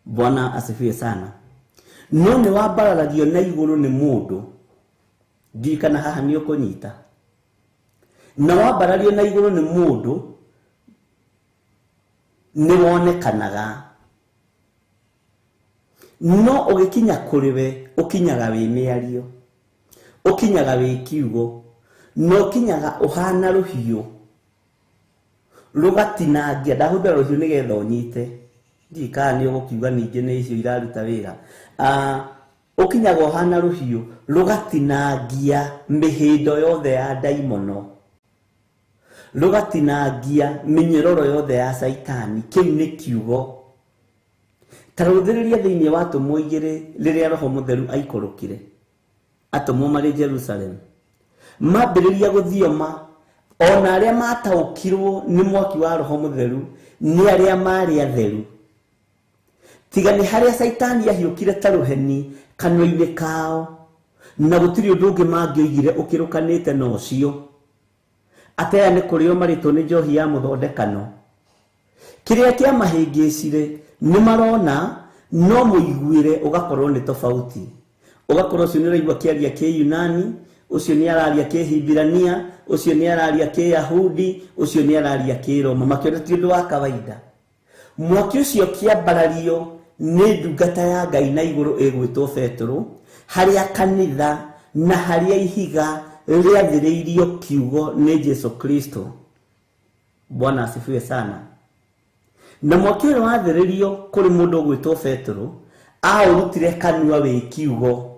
Bwana asifiwe sana. No nĩ wambararagio na igũrũ nĩ mũndũ. Ndikana haha nĩ ũkũnyita. Na wambarario na igũrũ nĩ mũndũ nĩ wonekanaga. No ũgĩkinya kũrĩ we ũkinyaga wĩ mĩario, ũkinyaga wĩ kiugo, no ũkinyaga ũhana rũhiũ rũgatinangia. Ndahũthĩra rũhiũ nĩgetha ũnyite, ndikana nĩ ũgũkiuga ningĩ nĩ icio iraruta wĩra. Ũkinyaga ũhana rũhiũ rũgatinangia mĩhĩndo yothe ya ndaimono, rũgatinangia mĩnyororo yothe ya Saitani. Kĩu nĩ kiugo. Ta rũthĩrĩria thĩinĩ wa Atũmwo 2 rĩrĩa Roho Mũtheru aikũrũkire, atũmwo marĩ Jerusalem, mambĩrĩria gũthioma. Ona arĩa mataũkirwo nĩ mwaki wa Roho Mũtheru nĩ arĩa marĩ atheru. Tiga nĩ harĩa Saitani ahiũkire ta rũheni kanua-inĩ kao, na gũtirĩ ũndũ ũngĩ mangĩoigire ũkĩrũkanĩte na ũcio. Atĩ aya nĩ kũrĩo marĩtwo nĩ njohi ya mũthondekano. Kĩrĩa kĩa mahĩngĩcire nĩ marona, no mũiguĩre ũgakorwo nĩ tofauti. Ũgakorwo ũcio nĩ ũraigua kĩaria kĩ Yunani, ũcio nĩ araria kĩ Hibrania, ũcio nĩ araria kĩ Yahudi, ũcio nĩ araria kĩ Roma, makĩona ti ũndũ wa kawaida. Mwaki ũcio kĩambarario nĩ ndungata ya Ngai na igũrũ ĩgwĩtwo Petro, harĩa kanitha na harĩa ihiga rĩathĩrĩirio kiugo nĩ Jesu Kristo. Bwana asifiwe sana. Na mwaki ũrĩa wathĩrĩrio kũrĩ mũndũ ũgwĩtwo Petro aũrutire kanua wĩ kiugo.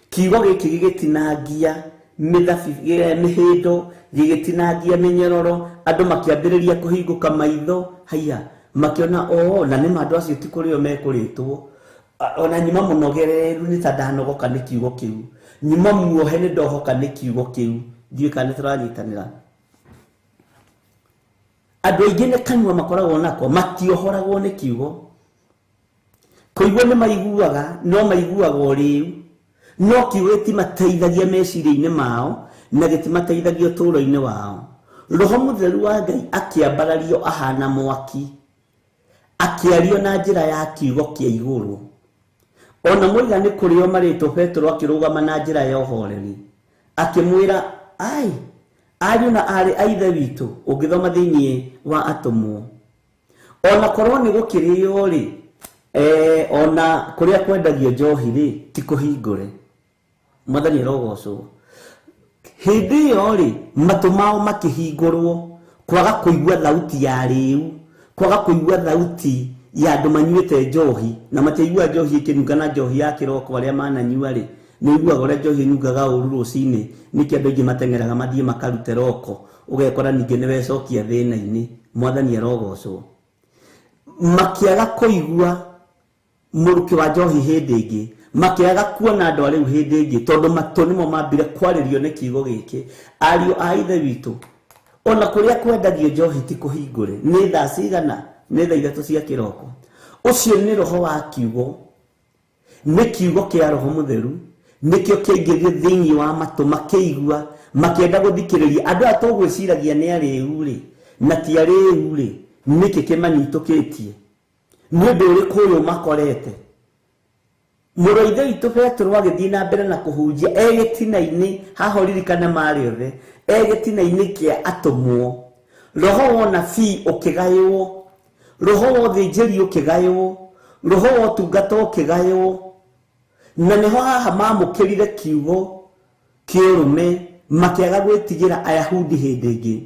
Kiugo gĩkĩ gĩgĩtinangia mĩhĩndo, gĩgĩtinangia mĩnyororo, andũ makĩambĩrĩria kũhingũka maitho. Haiya, makĩona na nĩ andũ acio ti kũrĩ o mekũrĩtwo. Ona nyuma mũnogereru nĩ ta ndanogoka nĩ kiugo kĩu, nyuma muohe nĩ ndohoka nĩ kiugo kĩu. Ndiũĩ kana nĩ tũranyitanĩra. Andũ aingĩ nĩ kanua makoragwo nako, matiohoragwo nĩ kiugo. Kũigua nĩ maiguaga, no maiguaga o rĩu, no kiugo gĩtimateithagia meciria-inĩ mao na gĩtimateithagia ũtũũro-inĩ wao. Roho Mũtheru wa Ngai akĩambarario ahana mwaki, akĩario na njĩra ya kiugo kĩa igũrũ. Ona moiga nĩ kũrĩ o marĩtwo Petro akĩrũgama na njĩra ya ũhoreri, akĩmwĩra, ariũ na aarĩ a Ithe witũ, ũngĩthoma thĩinĩ wa Atũmwo, ona korwo nĩ gũkĩrĩo rĩ, ona kũrĩa kwendagio njohi rĩ, ti kũhingũre. Mwathani arogocwo. Hĩndĩ ĩyo rĩ, matũ mao makĩhingũrwo, kwaga kũigua thauti ya rĩu, kwaga kũigua thauti ya andũ manyuĩte njohi, na matiaigua njohi ĩkĩnunga na njohi ya kĩroko arĩa mananyua rĩ, nĩ iguaga ũrĩa njohi ĩnungaga ũru rũcinĩ, nĩkĩ andũ aingĩ mateng'eraga mathiĩ makarute roko, ũgekora ningĩ nĩ wecokia thĩna-inĩ. Mwathani arogocwo. Makĩaga kũigua mũrukĩ wa njohi hĩndĩ ĩngĩ, makĩaga kuona andũ arĩu hĩndĩ ĩngĩ, tondũ matũ nĩmo mambire kwarĩrio nĩ kiugo gĩkĩ. Ariũ a Ithe witũ, ona kũrĩa kwendagio njohi ti kũhingũre. Nĩ thaa cigana? Nĩ thaa 3 cia kĩroko. Ũcio nĩ roho wa kiugo, nĩ kiugo kĩa Roho Mũtheru, nĩkĩo kĩaingĩrire thĩinĩ wa matũ, makĩigua, makĩenda gũthikĩrĩria. Andũ aya tũgwĩciragia nĩ arĩu rĩ, na ti arĩu rĩ, nĩkĩ kĩmanyitũkĩtie? Nĩ ũndũ ũrĩkũ ũyũ makorete? Mũrũithe witũ Petro agĩthiĩ na mbere na kũhunjia gĩtina-inĩ haha ririkana marĩ othe gĩtina-inĩ kĩa atũmwo. Roho wa ũnabii ũkĩgaywo, roho wa ũthĩnjĩri ũkĩgaywo, roho wa ũtungata ũkĩgaywo, na nĩho haha mamũkĩrire kiugo kĩũrũme, makĩaga gwĩtigĩra Ayahudi hĩndĩ ĩngĩ,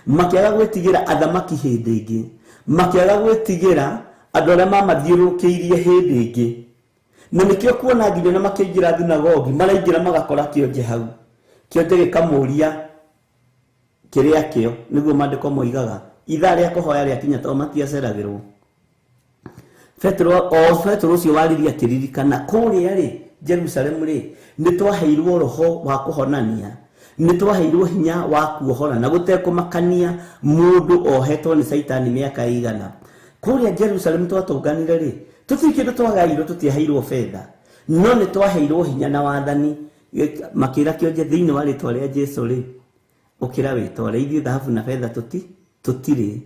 makĩaga gwĩtigĩra athamaki hĩndĩ ĩngĩ, makĩaga gwĩtigĩra andũ arĩa mamathiũrũrũkĩirie hĩndĩ ĩngĩ. Na nĩkĩo kuona nginya na makĩingĩra thinagogi, maraingĩra magakora kĩonje hau, kĩonje gĩkamũria kĩrĩa kĩo, nĩguo maandĩko moigaga ithaa rĩa kũhoya rĩakinya tondũ matiaceragĩrwo. Petro ũcio waririe akĩririkana kũrĩa rĩ Jerusalemu rĩ nĩtwaheirwo roho wa kũhonania, nĩtwaheirwo hinya wa kuohora na gũtekũmakania mũndũ ohetwo nĩ Saitani mĩaka igana. Kũrĩa Jerusalemu twatũnganire rĩ tũtikĩndũ twagairwo, tũtiaheirwo fedha, no nĩtwaheirwo hinya na wathani. Makĩra kĩonje thĩinĩ wa rĩtwa rĩa Jesũ rĩ ũkĩra wĩtware, ithuĩ thahabu na fedha tũtirĩ.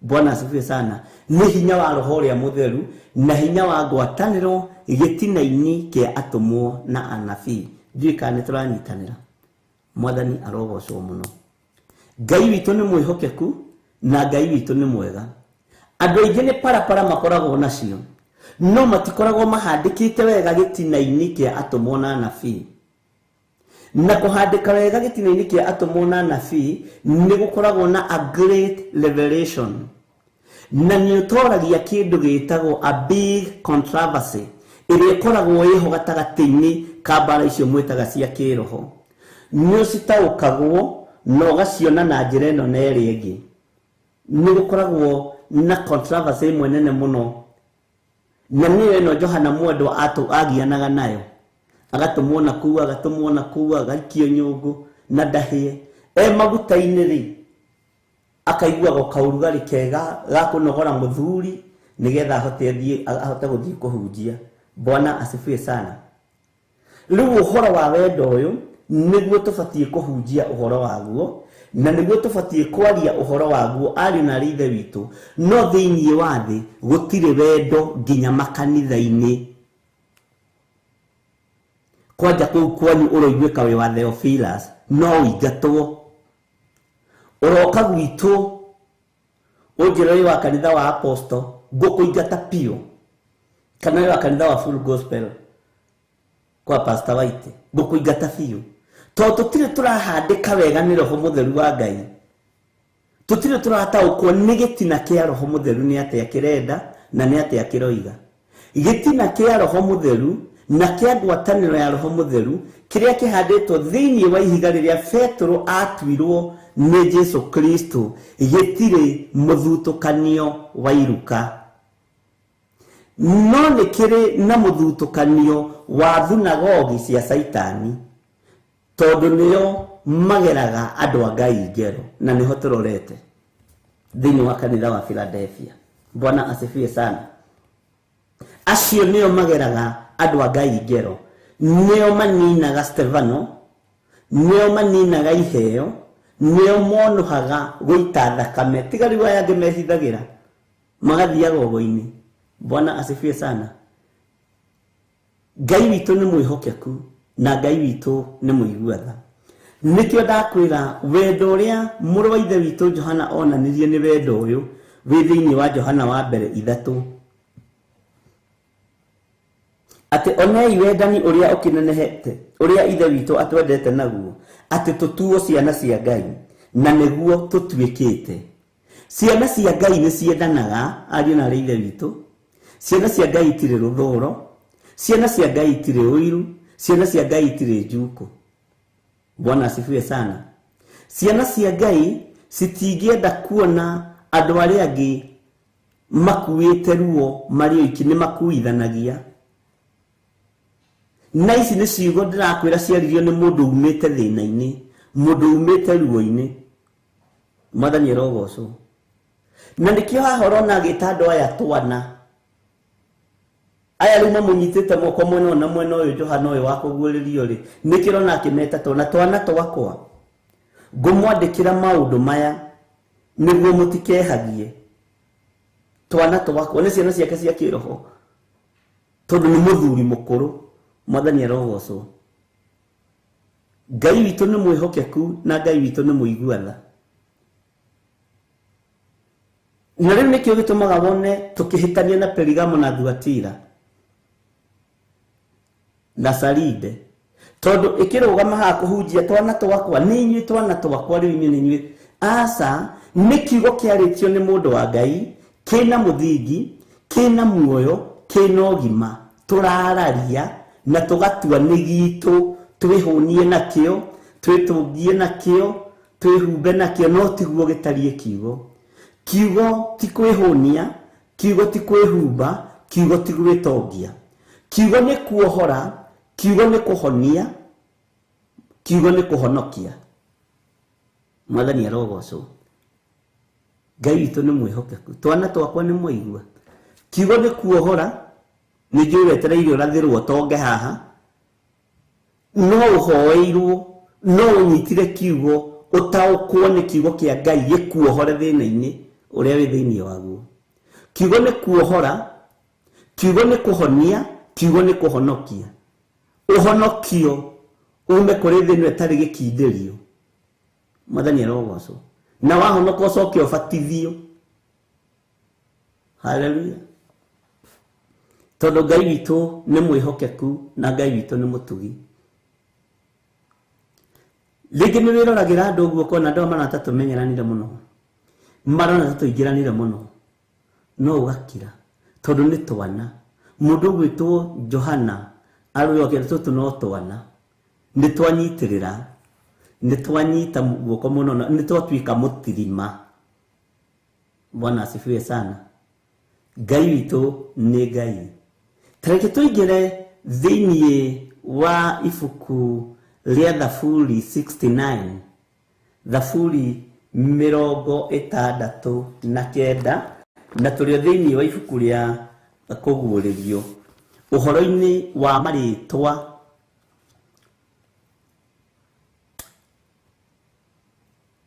Bwana asifiwe sana. Nĩ hinya wa roho ũrĩa mũtheru na hinya wa ngwatanĩro gĩtina-inĩ kĩa atũmwo na anabii. Ndiũĩ kana nĩtũranyitanĩra. Mwathani arogocwo mũno. Ngai witũ nĩ mwĩhokeku na Ngai witũ nĩ mwega. Andũ aingĩ nĩ parapara makoragwo nacio, no matikoragwo mahandĩkĩte wega gĩtina-inĩ kĩa atũmwo na anabii. Na kũhandĩka wega gĩtina-inĩ kĩa atũmwo na anabii nĩ gũkoragwo na a great revelation, na nĩ ũtoragia kĩndũ gĩtagwo a big controversy ĩrĩa ĩkoragwo ĩho gatagatĩ-inĩ ka mbara icio mwĩtaga cia kĩroho. Nĩ ũcitaũkagwo na ũgaciona na njĩra ĩno na ĩrĩa ĩngĩ. Nĩ gũkoragwo na controversy ĩmwe nene mũno, na nĩyo ĩno Johana Mwendwa agianaga nayo, agatũmwo na kuu, agatũmwo na kuu, agaikio nyũngũ na ndahĩe maguta-inĩ rĩ akaiguaga kaũrugarĩ kega ga kũnogora mũthuri nĩgetha ahote gũthiĩ kũhunjia. Bwana asifiwe sana. Rĩu ũhoro wa wendo ũyũ nĩguo tũbatiĩ kũhunjia ũhoro waguo, na nĩguo tũbatiĩ kwaria ũhoro waguo ariũ na ithe witũ. No thĩinĩ wa thĩ gũtirĩ wendo nginya makanitha-inĩ. Kwanja kũu kwanyu ũroiguĩka wĩ wa Theophilus no ũingatwo. Ũroka gwitũ ũnjĩra wĩ wa kanitha wa Apostle ngũkũingata piũ, kana wĩ wa kanitha wa Full Gospel kwa Pastor White ngũkũingata biũ, tondũ tũtirĩ tũrahandĩka wega nĩ roho mũtheru wa Ngai. Tũtirĩ tũrataũkwo nĩ gĩtina kĩa roho mũtheru nĩ atĩa kĩrenda na nĩ atĩa kĩroiga. Gĩtina kĩa roho mũtheru na kĩa ngwatanĩro ya roho mũtheru kĩrĩa kĩhandĩtwo thĩinĩ wa ihiga rĩrĩa Petro atuirwo nĩ Jesũ Kristo gĩtirĩ mũthutũkanio wa iruka, no nĩ kĩrĩ na mũthutũkanio wa thunagogi cia Saitani, tondũ nĩo mageraga andũ a Ngai ngero, na nĩho tũrorete thĩinĩ wa kanitha wa Philadelphia. Bwana asifiwe sana. Acio nĩo mageraga andũ a Ngai ngero, nĩo maninaga Stefano, nĩo maninaga iheo, nĩo monuhaga gũita thakame. Tiga rĩu aya angĩ mehithagĩra magathiaga ũgo-inĩ. Bwana asifiwe sana. Ngai witũ nĩ mwĩhokeku na Ngai witũ nĩ mũiguatha. Nĩkĩo ndakwĩra wendo ũrĩa mũrũ wa ithe witũ Johana onanirie nĩ wendo ũyũ wĩ thĩinĩ wa Johana wa mbere 3. Atĩ onei wendani ũrĩa ũkĩnenehete, ũrĩa ithe witũ atwendete naguo, atĩ tũtuo ciana cia Ngai, na nĩguo tũtuĩkĩte. Ciana cia Ngai nĩ ciendanaga, ariũ na ithe witũ. Ciana cia Ngai itirĩ rũthũũro, ciana cia Ngai itirĩ ũiru, ciana cia Ngai itirĩ njuko. Bwana asifiwe sana. Ciana cia Ngai citingĩenda kuona andũ arĩa angĩ makuĩte ruo marĩ oiki, nĩ makuithanagia. Na ici nĩ ciugo ndĩrakwĩra ciaririo nĩ mũndũ umĩte thĩna-inĩ, mũndũ umĩte ruo-inĩ. Mwathani arogocwo. Na nĩkĩo haha ũrona agĩta andũ aya twana. Aya rĩu mamũnyitĩte moko mwena na mwena ũyũ Johana ũyũ wa kũguũrĩrio rĩ, nĩkĩo ũrona akĩmeta twana. Twana twakwa ngũmwandĩkĩra maũndũ maya nĩguo mũtikehagie. Twana twakwa nĩ ciana ciake cia kĩroho, tondũ nĩ mũthuri mũkũrũ. Mwathani arogocwo. Ngai witũ nĩ mwĩhokeku na Ngai witũ nĩ mũiguatha. Na rĩu nĩkĩo gĩtũmaga wone tũkĩhĩtania na Perigamo na Thuatira na Saride. Tondũ ĩkĩrũgama haha kũhunjia twana twakwa nĩ inyuĩ twana twakwa rĩu inyuĩ nĩ inyuĩ. Aca nĩ kiugo kĩarĩtio nĩ mũndũ wa Ngai kĩna mũthingi, kĩna muoyo, kĩna ũgima. Tũrararia na tũgatua nĩ gitũ, twĩhũnie nakĩo, twĩtũngie nakĩo, twĩhumbe nakĩo, no tiguo gĩtariĩ kiugo. Kiugo ti kwĩhũnia, kiugo ti kwĩhumba, kiugo ti gwĩtongia. Kiugo nĩ kuohora, kiugo nĩ kũhonia, kiugo nĩ kũhonokia. Mwathani arogocwo. Ngai witũ nĩ mwĩhokeku. Twana twakwa nĩ mwaigua. Kiugo nĩ kuohora, nĩ njũĩ wetereire ũrathĩrwo tonge haha. No ũhoeirwo, no ũnyitire kiugo, ũtaũkwo nĩ kiugo kĩa Ngai gĩkuohore thĩna-inĩ ũrĩa wĩ thĩinĩ waguo. Kiugo nĩ kuohora, kiugo nĩ kũhonia, kiugo nĩ kũhonokia. Ũhonokio ume kũrĩ thĩna ĩtarĩ gĩkindĩrio. Mwathani arogocwo. Na wahonoka ũcoke ũbatithio. Haleluya. Tondũ Ngai witũ nĩ mwĩhokeku na Ngai witũ nĩ mũtugi. Rĩngĩ nĩ wĩroragĩra andũ ũguo kona andũ marona ta tũmenyeranire mũno. Marona ta tũingĩranire mũno. No ũgakira. Tondũ nĩ twana. Mũndũ ũgwĩtwo Johana arũyokera tũtũ no twana. Nĩ twanyitĩrĩra. Nĩ twanyita guoko mũno. Nĩ twatuĩka mũtirima. Bwana asifiwe sana. Ngai witũ nĩ Ngai. Tareke tũingĩre thĩinĩ wa ibuku rĩa Thaburi 69. Thaburi 69 na tũrĩ thĩinĩ wa ibuku rĩa kũguũrĩrio. Ũhoro-inĩ wa marĩtwa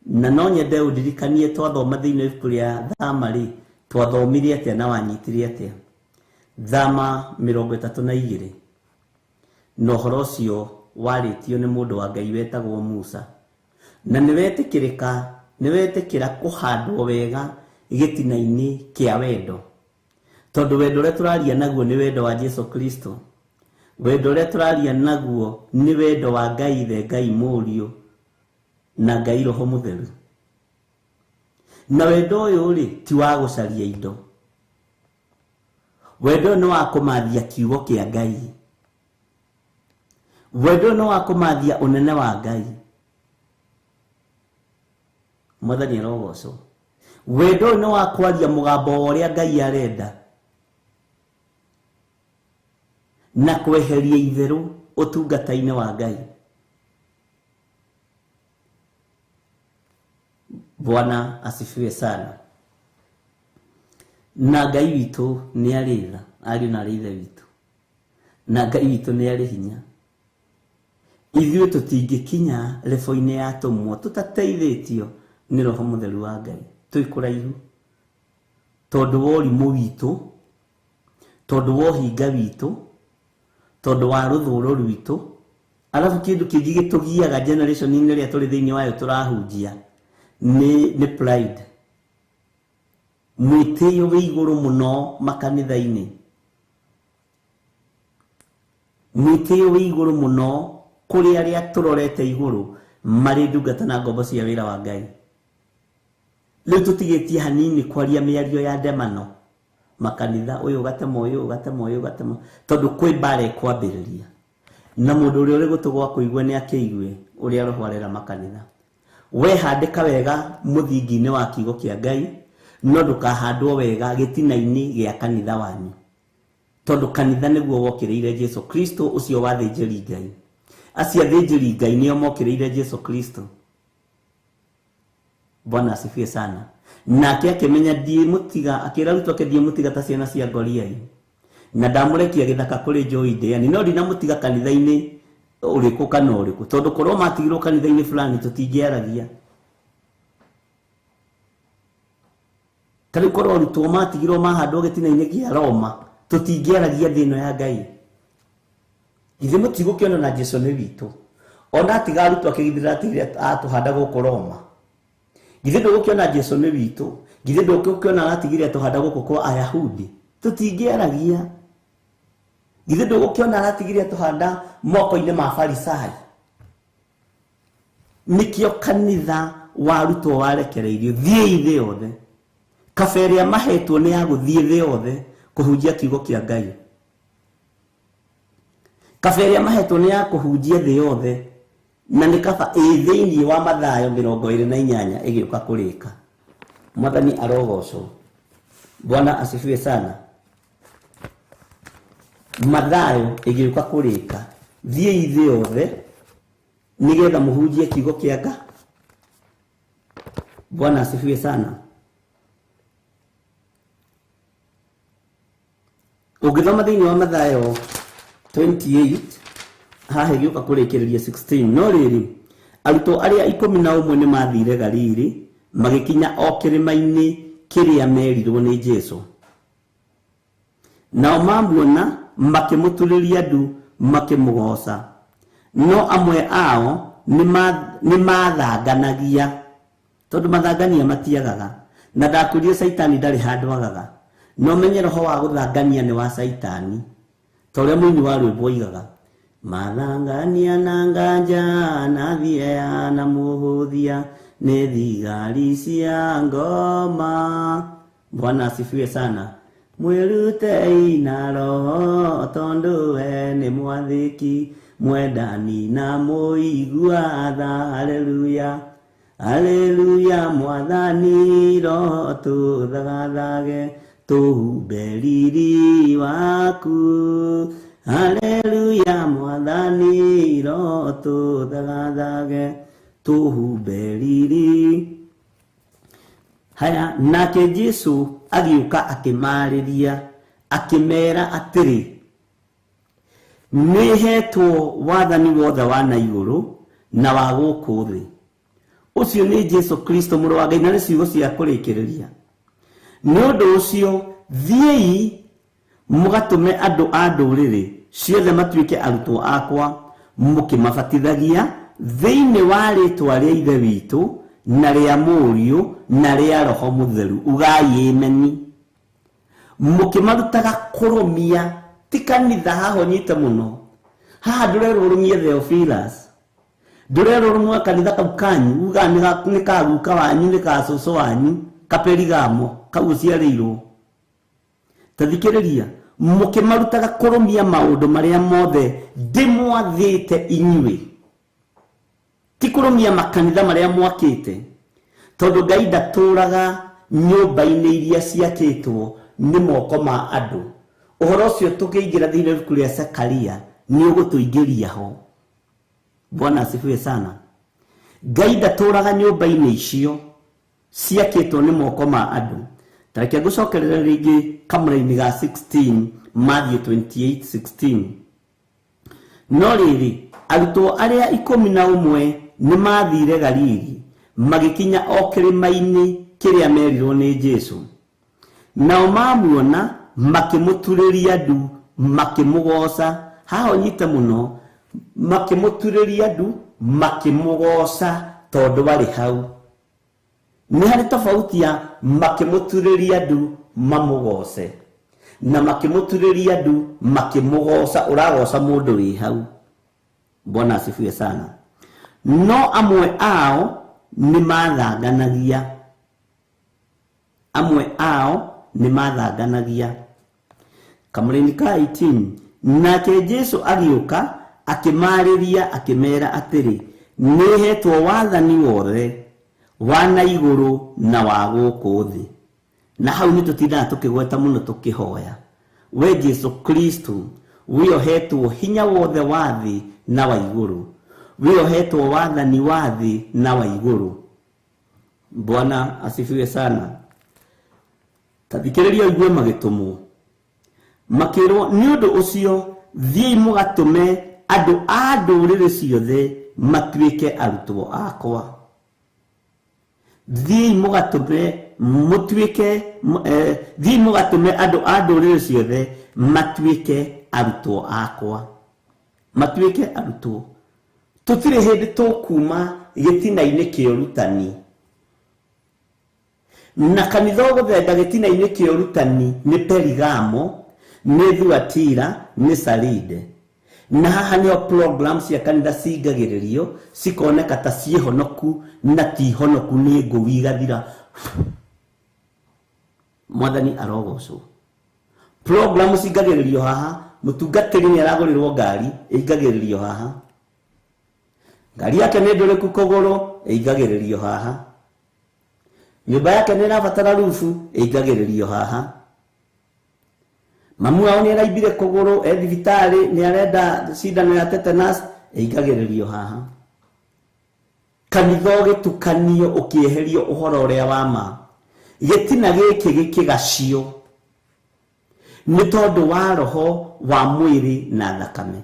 na no nyende ũndirikanie twathoma thĩinĩ wa ibuku rĩa Thama rĩ, twathomire atĩa na wanyitire atĩa. Thama 32. Na ũhoro ũcio warĩtio nĩ mũndũ wa Ngai wetagwo Musa. Na nĩwetĩkĩra kũhandwo wega gĩtina-inĩ kĩa wendo. Tondũ wendo ũrĩa tũraria naguo nĩ wendo wa Jesu Kristo. Wendo ũrĩa tũraria naguo nĩ wendo wa Ngai Ithe, Ngai Mũriũ na Ngai Roho Mũtheru. Na wendo ũyũ rĩ ti wa gũcaria indo. Wendo nĩ wa kũmathia kiugo kĩa Ngai. Wendo nĩ wa kũmathia ũnene wa Ngai. Mwathani arogocwo. Wendo nĩ wa kwaria mũgambo ũrĩa Ngai arenda. Na kweheria itherũ ũtungata-inĩ wa Ngai. Bwana asifiwe sana. Na Ngai witũ nĩ arĩ tha, ariũ na ithe witũ. Na Ngai witũ nĩ arĩ hinya. Ithuĩ tũtingĩkinya level-inĩ ya tũmwo tũtateithĩtio nĩ Roho Mũtheru wa Ngai. Twĩ kũraihu. Tondũ wa ũrimũ witũ, tondũ wa ũhinga witũ, tondũ wa rũthũũro rwitũ. Alafu kĩndũ kĩngĩ gĩtũgiaga generation-inĩ ĩrĩa tũrĩ thĩinĩ wayo tũrahunjia nĩ pride. Mwĩtĩo wĩ igũrũ mũno makanitha-inĩ. Mwĩtĩo wĩ igũrũ mũno kũrĩ arĩa tũrorete igũrũ marĩ ndungata na ngombo cia wĩra wa Ngai. Rĩu tũtigĩtie hanini kwaria mĩario ya ndemano makanitha, ũyũ gatema ũyũ, gatema ũyũ, gatema. Tondũ kwĩ mbara ĩkwambĩrĩria. Na mũndũ ũrĩa ũrĩ gũtũ gwa kũigua nĩ akĩigue ũrĩa Roho arera makanitha. We handĩka wega mũthingi-inĩ wa kiugo kĩa Ngai, no ndũkahandwo wega gĩtina-inĩ gĩa kanitha wanyu. Tondũ kanitha nĩguo wokĩrĩire Jesu Kristo ũcio wa thĩnjĩri Ngai. Acio athĩnjĩri Ngai nĩo mokĩrĩire Jesu Kristo. Bwana asifiwe sana. Nake akĩmenya ndiĩmũtiga, akĩra arutwo ake ndiĩmũtiga ta ciana cia ngoriai. Na ndamũrekia gĩthaka kũrĩ njũĩ ndĩani. No ndinamũtiga kanitha-inĩ ũrĩkũ kana ũrĩkũ. Tondũ korwo matigirwo kanitha-inĩ fulani tũtingĩaragia. Tarĩ korwo arutwo matigirwo mahandwo gĩtina-inĩ kĩa Roma tũtingĩaragia thĩ ĩno ya Ngai. Githe mutigũkĩona na Jesu nĩ witũ. Ona tigarutwo akĩgithira atigire atuhanda gũkũ Roma. Githe ndũgũkĩona Jesu nĩ witũ. Githe ndũgũkĩona atigire atuhanda gũkũ kwa Ayahudi. Tũtingĩaragia. Githe ndũgũkĩona atigire atuhanda moko-inĩ ma Farisai. Nikio kanitha warutwo warekereirio thiĩ thĩ yothe. Kaba ĩrĩa mahetwo nĩ ya gũthiĩ thĩ yothe kũhunjia kiugo kĩa Ngai. Kaba ĩrĩa mahetwo nĩ ya kũhunjia thĩ yothe, na nĩ kaba thĩinĩ wa Mathayo 28 ĩgĩũka kũrĩka. Mwathani arogocwo. Bwana asifiwe sana. Mathayo ĩgĩũka kũrĩka. Thiĩ thĩ yothe nigetha muhunjie kiugo kĩa Ngai. Bwana asifiwe sana. Ũngĩthoma thĩinĩ wa Mathayo 28 haha ĩgĩũka kũrĩkĩrĩria 16, no rĩrĩ arutwo arĩa 11 nĩ mathire Galili magĩkinya o kĩrĩma-inĩ kĩrĩa merirwo nĩ Jesu. Nao mamuona makĩmũturĩria ndu makĩmũgoca. No amwe ao nĩ mathanganagia, tondũ mathangania matiagaga, na ndakwĩrire Saitani ndarĩ handũ agaga. No menye roho wa gũthangania nĩ wa Saitani, ta ũrĩa mũini wa rwĩmbo oigaga, mathangania na nganja na thiea na mũhũthia nĩ thigari cia ngoma. Bwana asifiwe sana. Mwĩrutei na roho tondũ we nĩ mwathĩki mwendani na mũiguatha. Haleluya, haleluya. Mwathani roho tũthagathage tũhumbe riri waku. Haleluya, mwathani roho tũthagathage tũhumbe riri. Haya, nake Jesu agĩũka akĩmarĩria akĩmera atĩrĩ, nĩhetwo wathani wothe wa na igũrũ na wa gũkũ thĩ. Ũcio nĩ Jesu Kristo mũrũ wa Ngai, na nĩ ciugo cia kũrĩkĩrĩria. Nĩ ũndũ ũcio thiĩi mũgatũme andũ a ndũrĩrĩ ciothe matuĩke arutwo akwa, mũkĩmabatithagia thĩinĩ wa rĩĩtwa rĩa Ithe witũ na rĩa Mũriũ na rĩa Roho Mũtheru. Ugai ameni. Mũkĩmarutaga kũrũmia. Ti kanitha haha ũnyite mũno. Haha ndũrerwo ũrũmie Theophilus, ndũrerwo ũrũmie kanitha kau kanyu, uga nĩ kaguka wanyu, nĩ ka cũcũ wanyu, Kaperigamo kau ũciarĩirwo. Tathikĩrĩria, mũkĩmarutaga kũrũmia maũndũ marĩa mothe ndĩmwathĩte inyuĩ. Ti kũrũmia makanitha marĩa mwakĩte, tondũ Ngai ndatũũraga nyũmba-inĩ iria ciakĩtwo nĩ moko ma andũ. Ũhoro ũcio tũkĩingĩra thĩinĩ wa ibuku rĩa Zekaria nĩ ũgũtũingĩria ho. Bwana asifiwe sana. Ngai ndatũũraga nyũmba-inĩ icio ciakĩtwo nĩ moko ma andũ. Tareke ngũcokerera rĩngĩ kamũra-inĩ ga 16, Matthew 28:16. No rĩrĩ arutwo arĩa 11 nĩ mathire Galili magĩkinya o kĩrĩma-inĩ kĩrĩa merirwo nĩ Jesu. Nao mamuona makĩmũturĩria ndu makĩmũgoca. Haha ũnyite mũno, makĩmũturĩria ndu makĩmũgoca tondũ warĩ hau. Nĩ harĩ tofauti ya makĩmũturĩria ndu mamũgoce na makĩmũturĩria ndu makĩmũgoca, ũragoca mũndũ wĩ hau. Bwana asifiwe sana. No amwe ao nĩ mathanganagia. Amwe ao nĩ mathanganagia. Kamũra-inĩ ka 18, nake Jesu agĩũka akĩmarĩria akĩmera atĩrĩ, nĩhetwo wathani wothe wa na igũrũ na wa gũkũ thĩ. Na hau nĩ tũtindaga tũkĩgweta mũno tũkĩhoya, we Jesu Kristo wĩohetwo hinya wothe wa thĩ na wa igũrũ, wĩohetwo wathani wa thĩ na wa igũrũ. Bwana asifiwe sana. Tathikĩrĩria igue magĩtũmwo, makĩrwo nĩ ũndũ ũcio thiĩi mũgatũme andũ a ndũrĩrĩ ciothe matuĩke arutwo akwa. Thiĩi mũgatũme andũ a ndũrĩrĩ ciothe matuĩke arutwo akwa. matuike arutwo tutire hindi tukuma gitina-ini kiurutani na kanitha guthe gitina-ini kiurutani ni Perigamo, ni Thuatira, ni Saride. Na haha nio programs ya kanitha cingagiririo cikoneka ta cihonoku na ti honoku ni ngui gathira. Mwathani arogocwo. Programs cingagiririo haha, mutungatiri ni aragurirwo ngari ingagiririo haha. Ngari yake ni nduriku kuguru ingagiririo haha. Nyumba yake ni rabatara rufu ingagiririo haha. Mamu wao ni araibire kuguru thibitari ni arenda cindano ya tetanus ingagiririo haha. Kanitha gitukanio ukieherio uhoro uria wa ma. Gitina giki gikigacio ni tondu wa roho wa mwiri na thakame.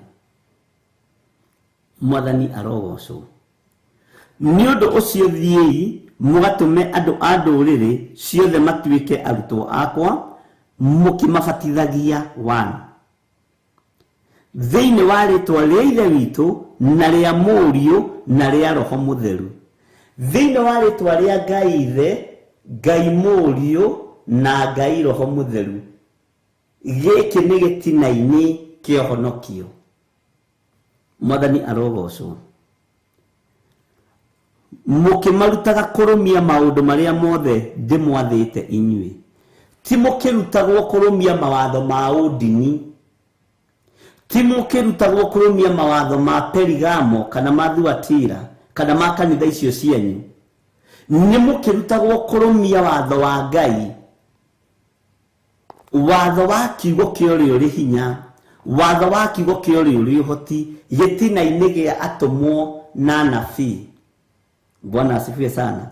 Mwathani arogocwo. Ni undu ucio thiei mugatume andu a nduriri ciothe matuike arutwo akwa mukimabatithagia 1 thiini wa ritwa ria Ithe witu na ria Mũriũ na ria Roho Mutheru. Thiini wa ritwa ria Ngai Ithe, Ngai Mũriũ na Ngai Roho Mutheru. Giki ni gitina-ini kiohonokio. Mwathani arogocwo. Mukimarutaga kurumia maundu maria mothe ndimwathite inyui. Ti mukirutagwo kurumia mawatho ma udini. Ti mukirutagwo kurumia mawatho ma Perigamo kana ma Thuatira kana ma kanitha icio cienyu. Ni mukirutagwo kurumia watho wa Ngai. Watho wa kiugo kĩorĩ ũrĩ hinya, watho wa kiugo kĩorĩ ũrĩ ũhoti gitina-ini gia atumwo na nabii. Bwana asifiwe sana.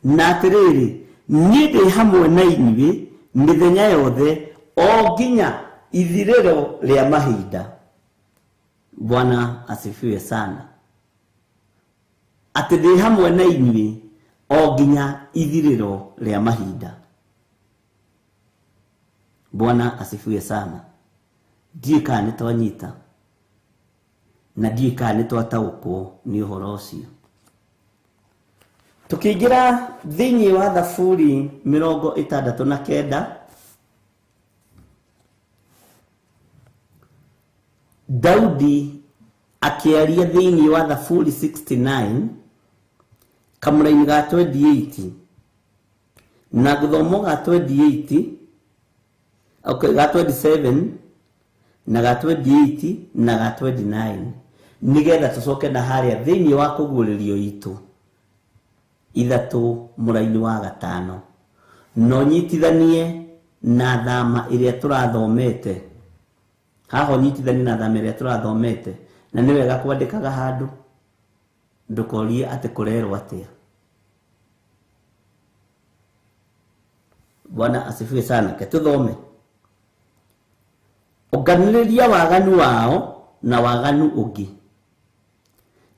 Na atiriri, ni ndi hamwe na inyuĩ mithenya yothe o nginya ithirĩro ria mahinda. Bwana asifiwe sana. Ati ndi hamwe na inyuĩ o nginya ithirĩro ria mahinda. Bwana asifiwe sana. Ndiĩ kana nĩ twanyita na ndiĩ kana nĩ twataũkwo nĩ ũhoro ũcio. Tukiingira thiini wa Thaburi 69, Daudi akiaria thiini wa Thaburi 69 kamuraini ga 28 na guthomo ga 28 ga 27 na ga 28 na ga 29 nigetha tucoke na haria thiini wa kuguririo itu ithatu muraini wa gatano no nyitithanie na thama iria turathomete. Haho nyitithanie na thama iria turathomete na ni wega kwandikaga handu ndukorie ati kurerwo atia. Bwana asifiwe sana. Ketuthome. Uganiriria waganu wao na waganu ungi.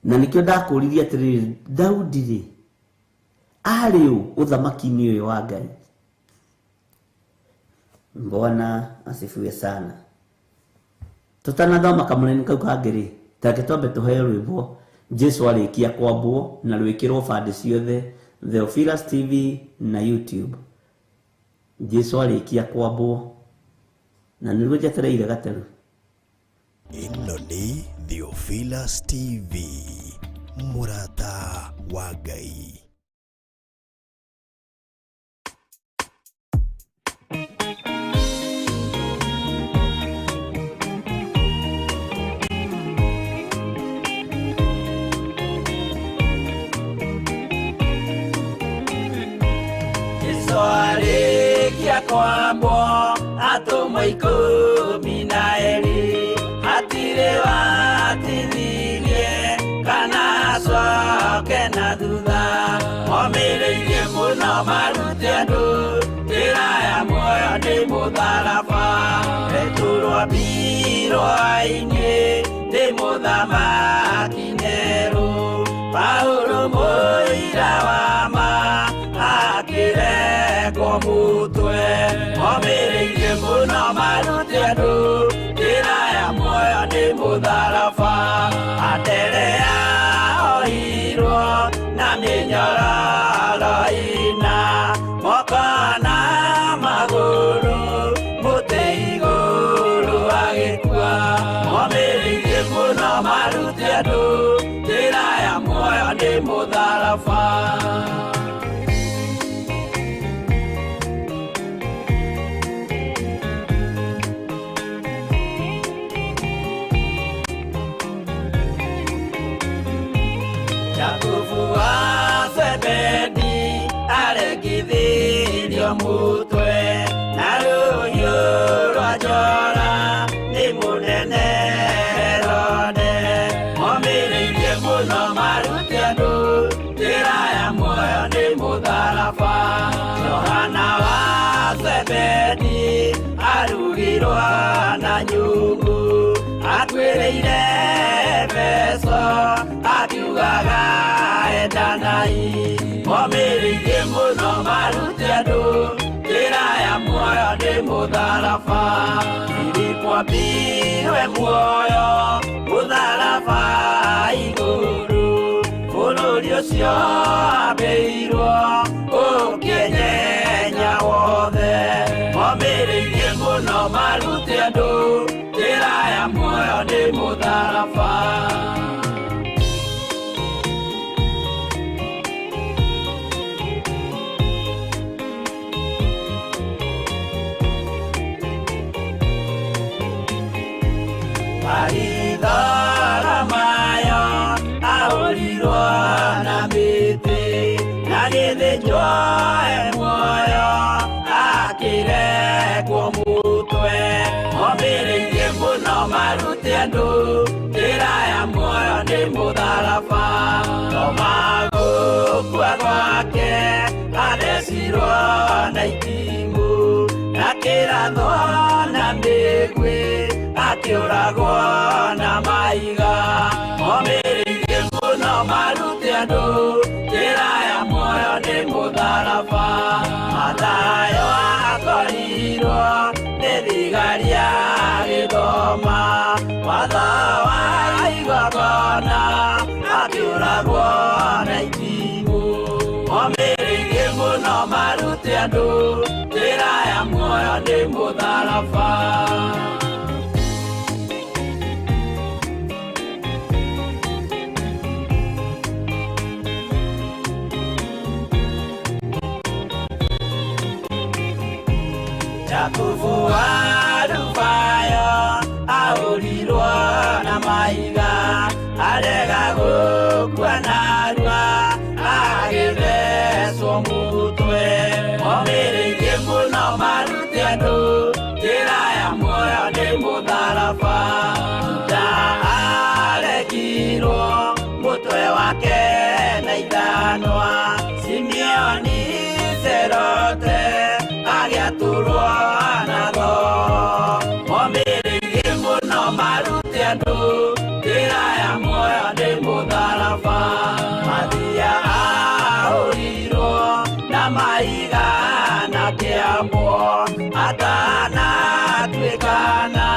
Na nikio ndakuriria atiriri, Daudi ri ari uthamaki-ini uyu wa Ngai. Bwana asifiwe sana. Tutanathoma kamureni kau kangiri take twambe tuheo rwimbo Jesu arikia kwambwo na rwikirwo bandi ciothe Theophilus TV na YouTube. Jesu arikia kwambwo na nirwo njetereire gateru. Ino ni Theophilus TV, murata wa Ngai. Kwambo atumwo 12 hatire watithirie kana coke na thutha momireirie muno marute andu njĩra ya muoyo nĩ mũtharaba eturwo mbirwa-inĩ nĩ mũthamaki Nero Paulo mũira wa ma akĩrekwo mũtwe momireirie muno marute andu njĩra ya muoyo nĩ mũtharaba nĩnyororoina moko na magũrũ mũtĩ igũrũ agĩkua momĩrĩirie mũno maruti andũ njĩra ya muoyo nĩ mũtharaba Jakubu wa Zebedi aregithirio mũtwe na rũhiũ rwa njora nĩ mũnene Herode momĩrĩirie mũno maruti andũ njĩra ya muoyo nĩ mũtharaba Johana wa Zebedi arugirwo na nyungu atuĩrĩire Efeso akiugaga endanai momĩrĩirie mũno maruti andũ njĩra ya muoyo nĩ mũtharaba Filipo ambirwe muoyo mũtharaba igũrũ bũrũri ũcio ambĩirwo ũkĩnyenya wothe momĩrĩirie mũno maruti andũ njĩra ya muoyo nĩ mũtharaba Maithara mayo ahũrirwo na mĩtĩ na gĩthĩnjwo muoyo akĩrekwo mũtwe momĩrĩirie mũno maruti andũ njĩra ya muoyo nĩ mũtharaba no magũkua gwake athecirwo na itimũ na kĩratho na mĩguĩ akĩũragwo na maiga momĩrĩirie mũno maruti andũ njĩra ya muoyo nĩ mũtharaba Mathayo akorirwo nĩ thigari agĩthoma watho wa igongona akĩũragwo na itimũ momĩrĩirie mũno maruti andũ njĩra ya muoyo nĩ mũtharaba Jakubu wa Rufayo ahũrirwo na mahiga arega gũkua narua agĩthecwo mũtwe momĩrĩirie mũno maruti andũ njĩra ya muoyo nĩ mũtharaba Juda aregirwo mũtwe wake na ithanwa Simeoni Zelote agĩatũrwo na tho momĩrĩirie mũno maruti andũ njĩra ya muoyo nĩ mũtharaba Mathia ahũrirwo na mahiga na kĩambwo atanatuĩkana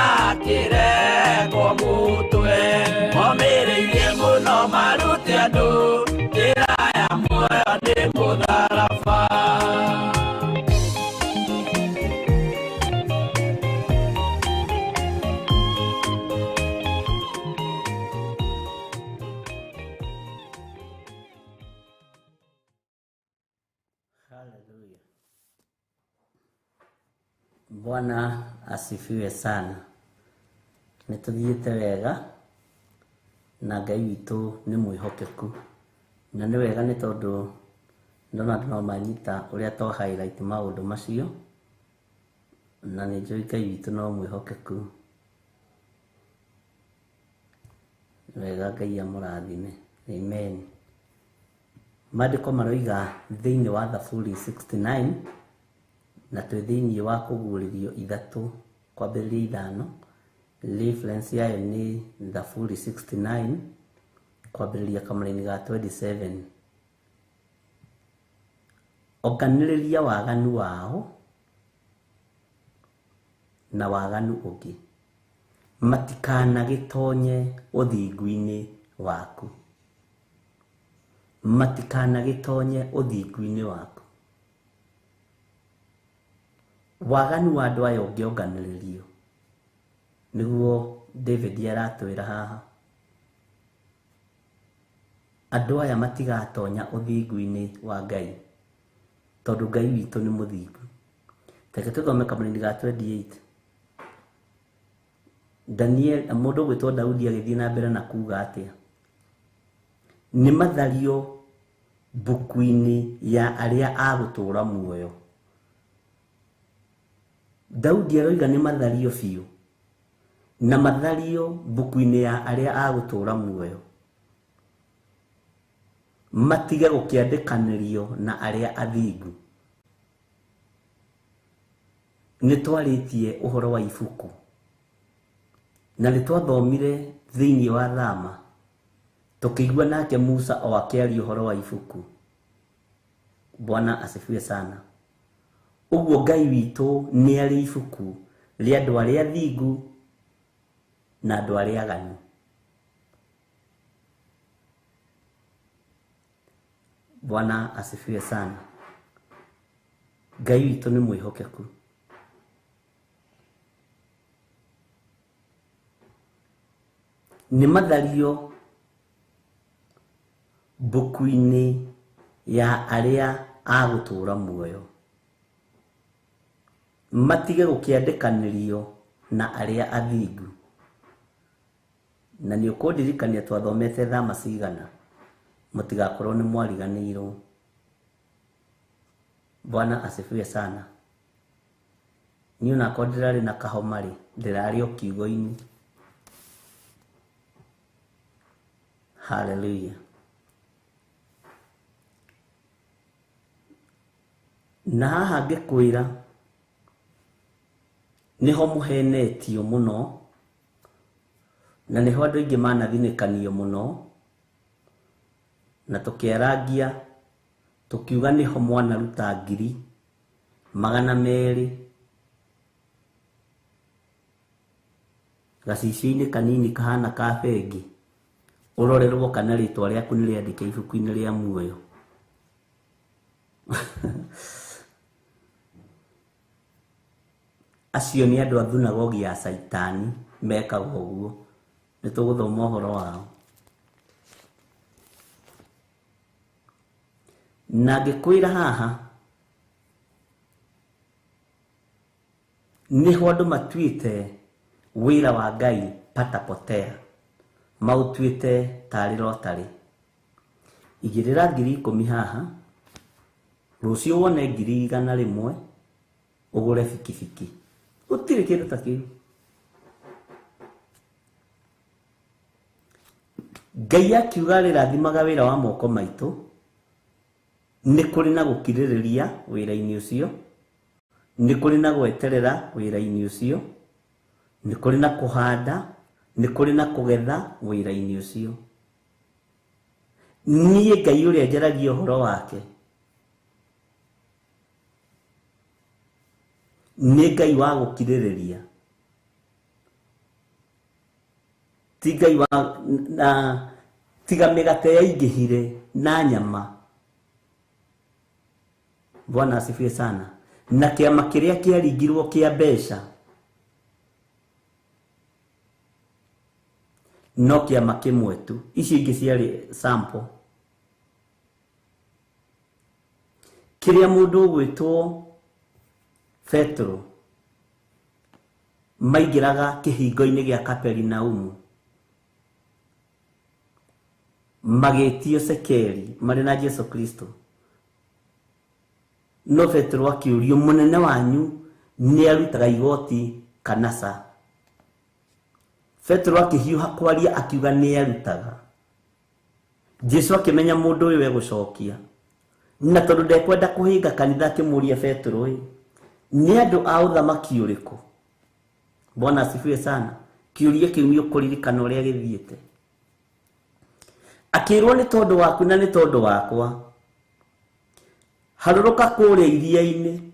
akĩrekwo mũtwe momĩrĩirie mũno maruti andũ njĩra ya muoyo nĩ mũtharaba Haleluya. Bwana asifiwe sana. Nĩtũthiĩte wega na Ngai witũ nĩ mwĩhokeku na nĩ wega nĩ tondũ ndona andũ no manyita ũrĩa to highlight maũndũ macio na nĩ njũĩ Ngai witũ no mwĩhokeku wega Ngai amũrathime amen. Maandĩko maroiga thĩinĩ wa Thaburi 69 na twĩ thĩinĩ wa kũguũrĩrio ithatũ kwambĩrĩria 5 reference yayo nĩ Thaburi 69 kwambĩrĩria kamũra-inĩ ga 27 onganĩrĩria waganu wao na waganu ũngĩ matikanagĩtonye ũthingu-inĩ waku matikana gitonye uthingu-ini waku. Waganu wa andu aya ungionganiririo niguo David aratwira haha. Andu aya matigatonya uthingu-ini wa Ngai tondu Ngai witu ni muthingu. Teke tuthome Kamũrĩni ga 28. Daniel mundu gwitwo Daudi agithii na mbere na kuga atia ni mathario buku-ini ya aria agutura muoyo. Daudi aroiga ni mathario biu na mathario buku-ini ya aria agutura muoyo matige gukiandikanirio na aria athingu. Nitwaritie uhoro wa ibuku na nitwathomire thiini wa Thama tukigwa nake Musa o akiaria uhoro wa ibuku. Bwana asifiwe sana. Uguo Ngai witu ni ari ibuku ria andu aria athingu na andu aria aganu. Bwana asifiwe sana. Ngai witu ni mwihokeku. Ni mathario buku-ini ya aria agutura muoyo matige gukiandikanirio na aria athingu. Na ni ukundirikania twathomete Thama cigana, mutigakorwo ni mwariganirwo. Bwana asifiwe sana. Ni una kondirari na kahomari ndirari o kiugo-ini. Hallelujah. Na haha ngikwira niho muhenetio muno na niho andu aingi manathinikanio muno na tukiarangia tukiuga niho mwana ruta 200 gacicio-ini kanini kahana ka bengi urorerwo kana ritwa riaku ni riandike ibuku-ini ria muoyo. Acio ni andu a thunagogi ya Saitani mekaga uguo. Nituguthoma uhoro wao. Na ngikwira haha niho andu matuite wira wa Ngai patapotea, mautuite tari rotari. Igirira 10,000 haha, rucio wone 100,000 ugure fikifiki. Utire kindu ta kiu. Ngai akiuga rirathimaga wira wa moko maitu, ni kuri na gukiririria wira-ini ucio, ni kuri na gweterera wira-ini ucio, ni kuri na kuhanda, ni kuri na kugetha wira-ini ucio. Niĩ Ngai uria njaragia uhoro wake ni Ngai wa gukiririria, ti Ngai wa na tiga migate yaingihire na nyama. Bwana asifiwe sana. Na kiama kiria kiaringirwo kia mbeca no kiama kimwe tu, ici ingi ciari sample. Kiria mundu ugwitwo Petro maigiraga kihingo-ini gia Kaperinaumu magitio cekeri mari na Jesu Kristo. No Petro akiurio munene wanyu ni arutaga igoti kanasa. Petro akihiuha kwaria akiuga ni arutaga. Jesu akimenya mundu uyu egucokia na tondu ndekwenda kuhinga kanitha akimuria Petro ni andu a uthamaki uriku. Bwana asifiwe sana. Kiuria kiumio kuririkana uria githiete. Akirwo ni tondu waku na ni tondu wakwa, haruruka kuria iria-ini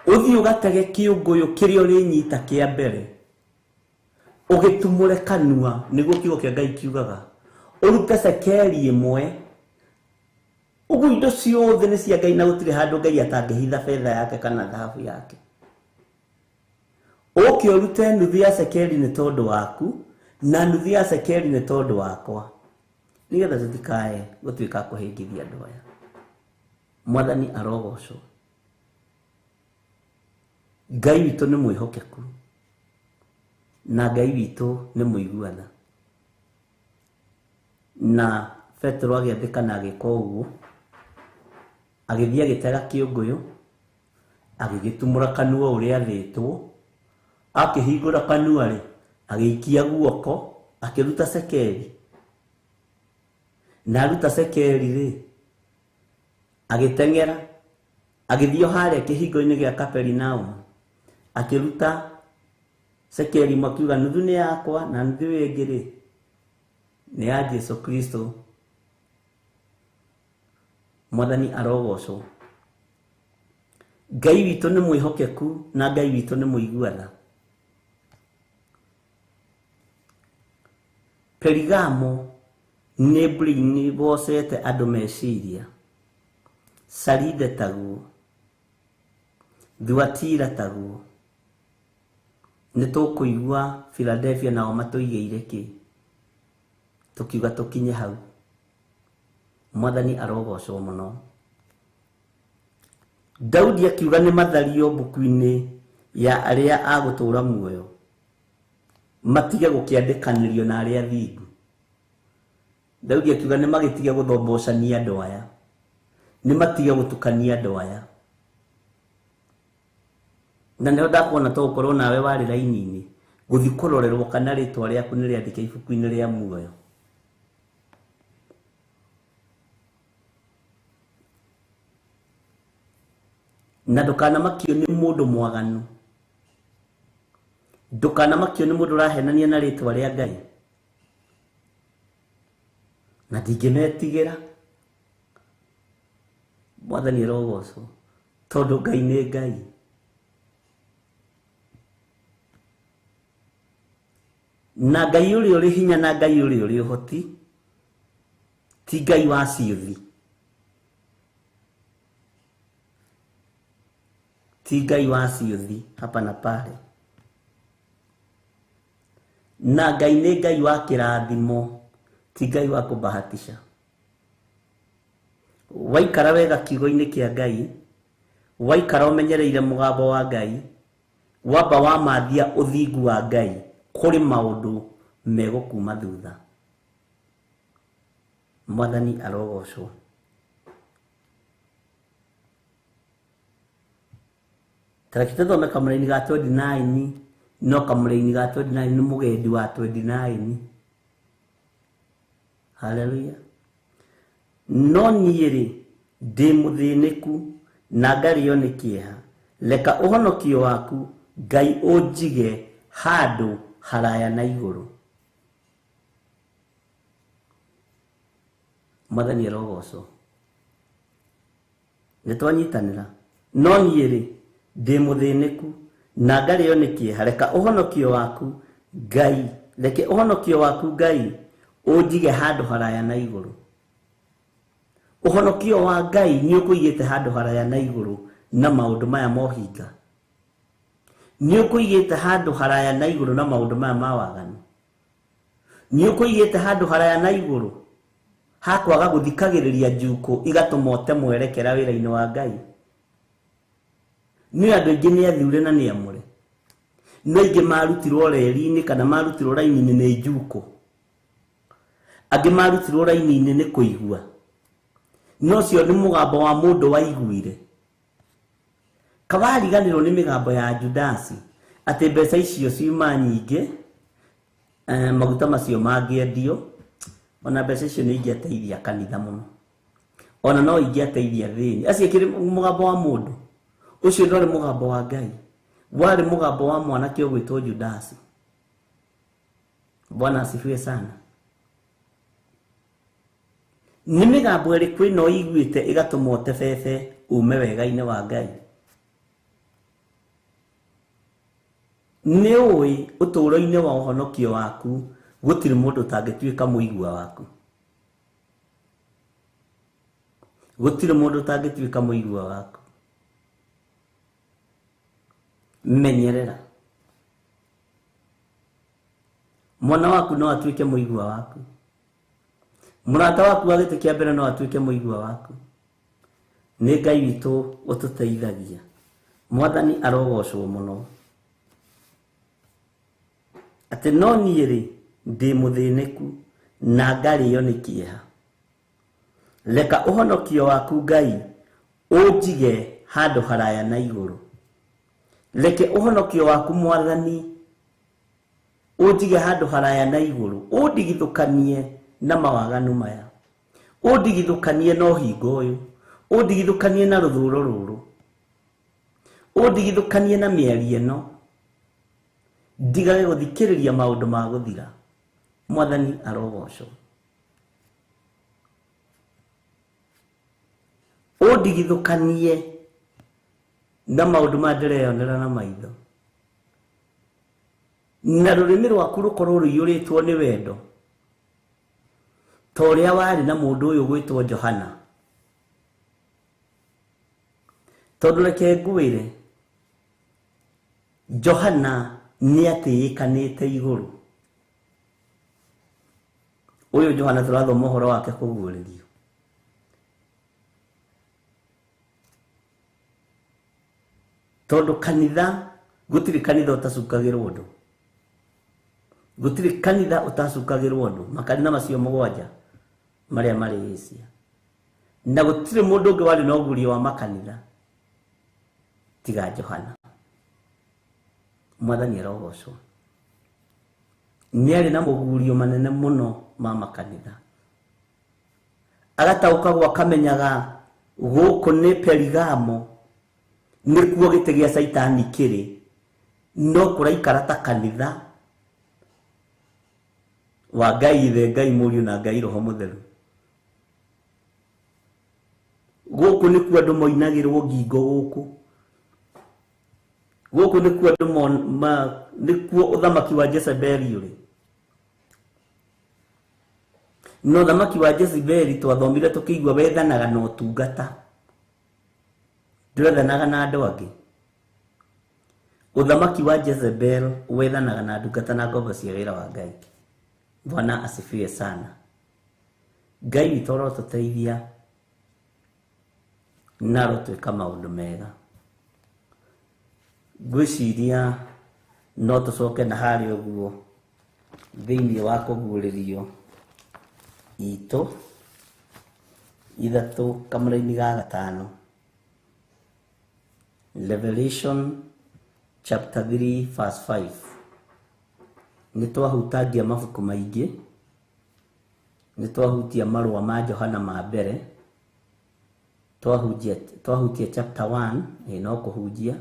uthii ugatege kiunguyu kiria urinyita kia mbere ugitumure kanua, niguo kiugo kia Ngai kiugaga urute cekeri imwe Ugu indo ciothe nĩ cia Ngai na gũtirĩ handũ Ngai atangĩhitha betha yake kana thahabu yake. Ũke ũrute nuthu ya cekeri nĩ tondũ waku na nuthu ya cekeri nĩ tondũ wakwa, nĩgetha tũtikae gũtuĩka kũhĩngithia andũ aya. Mwathani arogocwo. Ngai witũ nĩ mwĩhokeku na Ngai witũ nĩ mũiguana. Na Petro agĩathĩka na agĩka ũguo, agĩthiĩ agĩtega kĩũngũyũ, agĩgĩtumũra kanua ũrĩa athĩtwo, akĩhingũra kanua rĩ, agĩikia guoko, akĩruta cekeri. Na aruta cekeri rĩ, agĩteng'era, agĩthiĩ harĩa kĩhingo-inĩ gĩa Kaperinaumu, akĩruta cekeri makiuga nuthu nĩ yakwa na nuthu ĩngĩ rĩ nĩ ya Jesu Kristo. Mwathani arogocwo. Ngai witũ nĩ mwĩhokeku na Ngai witũ nĩ mũiguana. Perigamo nĩ bocete andũ meciria. Saride taguo, Thuatira taguo. Nĩ tũkũigua Philadelphia nao matũigĩire kĩ, tũkiuga tũkinye hau. Mwathani arogocwo mũno. Daudi akiuga nĩ mathario mbuku-inĩ ya arĩa agũtũũra muoyo, matige gũkĩandĩkanĩrio na arĩa athingu. Daudi akiuga nĩ magĩtige gũthombocania andũ aya, nĩ matige gũtukania andũ aya. Na nĩho ndakuona to ũkorwo nawe warĩ raini-inĩ gũthiĩ kũrorerwo kana rĩtwa rĩaku nĩ rĩandĩke ibuku-inĩ rĩa muoyo. Na ndũkanamakio nĩ mũndũ mwaganu, ndũkanamakio nĩ mũndũ ũrahenania na rĩtwa rĩa Ngai. Na ndingĩmetigĩra. Mwathani arogocwo tondũ Ngai nĩ Ngai. Na Ngai ũrĩa ũrĩ hinya na Ngai ũrĩa ũrĩ ũhoti ti Ngai wa ciũthi, ti Ngai wa ciũthi hapa na pale. Na Ngai nĩ Ngai wa kĩrathimo, ti Ngai wa kũbahatisha. Waikara wega kiugo-inĩ kĩa Ngai, waikara ũmenyereire mũgambo wa Ngai, wamba wamathia ũthingu wa Ngai, kũrĩ maũndũ megũkuma thutha. Mwathani arogocwo. Tarakita thome kamũra-inĩ ga 29, no kamũra-inĩ ga 29 nĩ mũgendi wa 29. Hallelujah. No niĩ rĩ ndĩ mũthĩnĩku na ngarĩo nĩ kĩeha, reka ũhonokio waku Ngai ũnjige handũ haraya na igũrũ. Mwathani arogocwo. Nĩtwanyitanĩra. No niĩ rĩ ndĩ mũthĩnĩku na ngarĩo nĩ kĩeha, reka ũhonokio waku Ngai, reke ũhonokio waku Ngai ũnjige handũ haraya na igũrũ. Ũhonokio wa Ngai nĩ ũkũigĩte handũ haraya na igũrũ na maũndũ maya mohinga. Nĩ ũkũigĩte handũ haraya na igũrũ na maũndũ maya mawaganu. Nĩ ũkũigĩte handũ haraya na igũrũ hakwaga gũthikagĩrĩria njuko igatũmote mwerekera wĩra-inĩ wa Ngai. Nĩ andũ aingĩ nĩ athure na nĩ amũre, no aingĩ marutirwo reri-inĩ kana marutirwo raini-inĩ nĩ njuko, angĩ marutirwo raini-inĩ nĩ kũigua. No cio nĩ mũgambo wa mũndũ waiguire. Kawariganĩrwo nĩ mĩgambo ya Judasi atĩ mbeca icio ciuma nyingĩ, maguta macio mangĩendio, ona mbeca icio nĩ ingĩateithia kanitha mũno, ona no ingĩateithia thĩinĩ. Acio kĩrĩ mũgambo wa mũndũ ũcio, ndwarĩ mũgambo wa Ngai, warĩ mũgambo wa mwanake ũgwĩtwo Judasi. Bwana asifiwe sana. Nĩ mĩgambo ĩrĩkũ ĩno ĩiguĩte ĩgatũmote bebe ume wega-inĩ wa Ngai? Nĩ ũĩ ũtũũro-inĩ wa ũhonokio waku gũtirĩ mũndũ ũtangĩtuĩka mũigua waku. gutire mundu tangituika muigua waku menyerera mwana waku no atuike muigua waku murata waku agitikia mbere no atuike muigua waku ni Ngai witu ututeithagia mwathani arogocwo muno ati no niiri ndi muthiniku na ngari yo ni kieha leka uhonokio waku Ngai unjige handu haraya na iguru leke uhonokio waku mwathani unjige handu haraya na iguru undigithukanie na mawaganu maya undigithukanie no hingo uyu undigithukanie na ruthuro ruru undigithukanie na mieri eno ndigage guthikiriria maundu ma guthira mwathani arogocwo undigithukanie na maundu ma ndireyonera na maitho na rurimi rwaku rukorwo ruiyuritwo ni wendo toria wari na mundu uyu gwitwo Johana tondu reke ngwire Johana ni atiikanite iguru uyu Johana turathoma uhoro wake kuguririo tondu kanitha gutiri kanitha utacukagirwo ndu gutiri kanitha utacukagirwo ndu makanitha macio mugwanja maria mari Asia na gutiri mundu ungi wari na ugurio wa makanitha tiga Johana mwathani arogocwo niari na mugurio manene muno ma makanitha agatauka akamenyaga guku ni Perigamo nikuo gite gia Saitani kiri no kuraikara ta kanitha wa Ngai ithe Ngai Muriu na Ngai Roho Mutheru guku nikuo andu moinagirwo ngingo guku nikuo andu nikuo uthamaki wa Jezebeli uri no uthamaki wa Jezebeli twathomire tukigwa wethanaga na utungata ndwethanaga na andu angi uthamaki wa Jezebel wethanaga na ndungata na ngombo cia wira wa Ngai Bwana asifiwe sana Ngai witoro tuteithia naro twika maundu mega gwiciria no tucoke na hari uguo thiini wa kuguririo itu ithatu kamuraini ga gatano Revelation chapter 3 verse 5 nitwahutangia mabuku maingi nitwahutia marua ma Johana ma mbere twahutia chapter 1 no kuhujia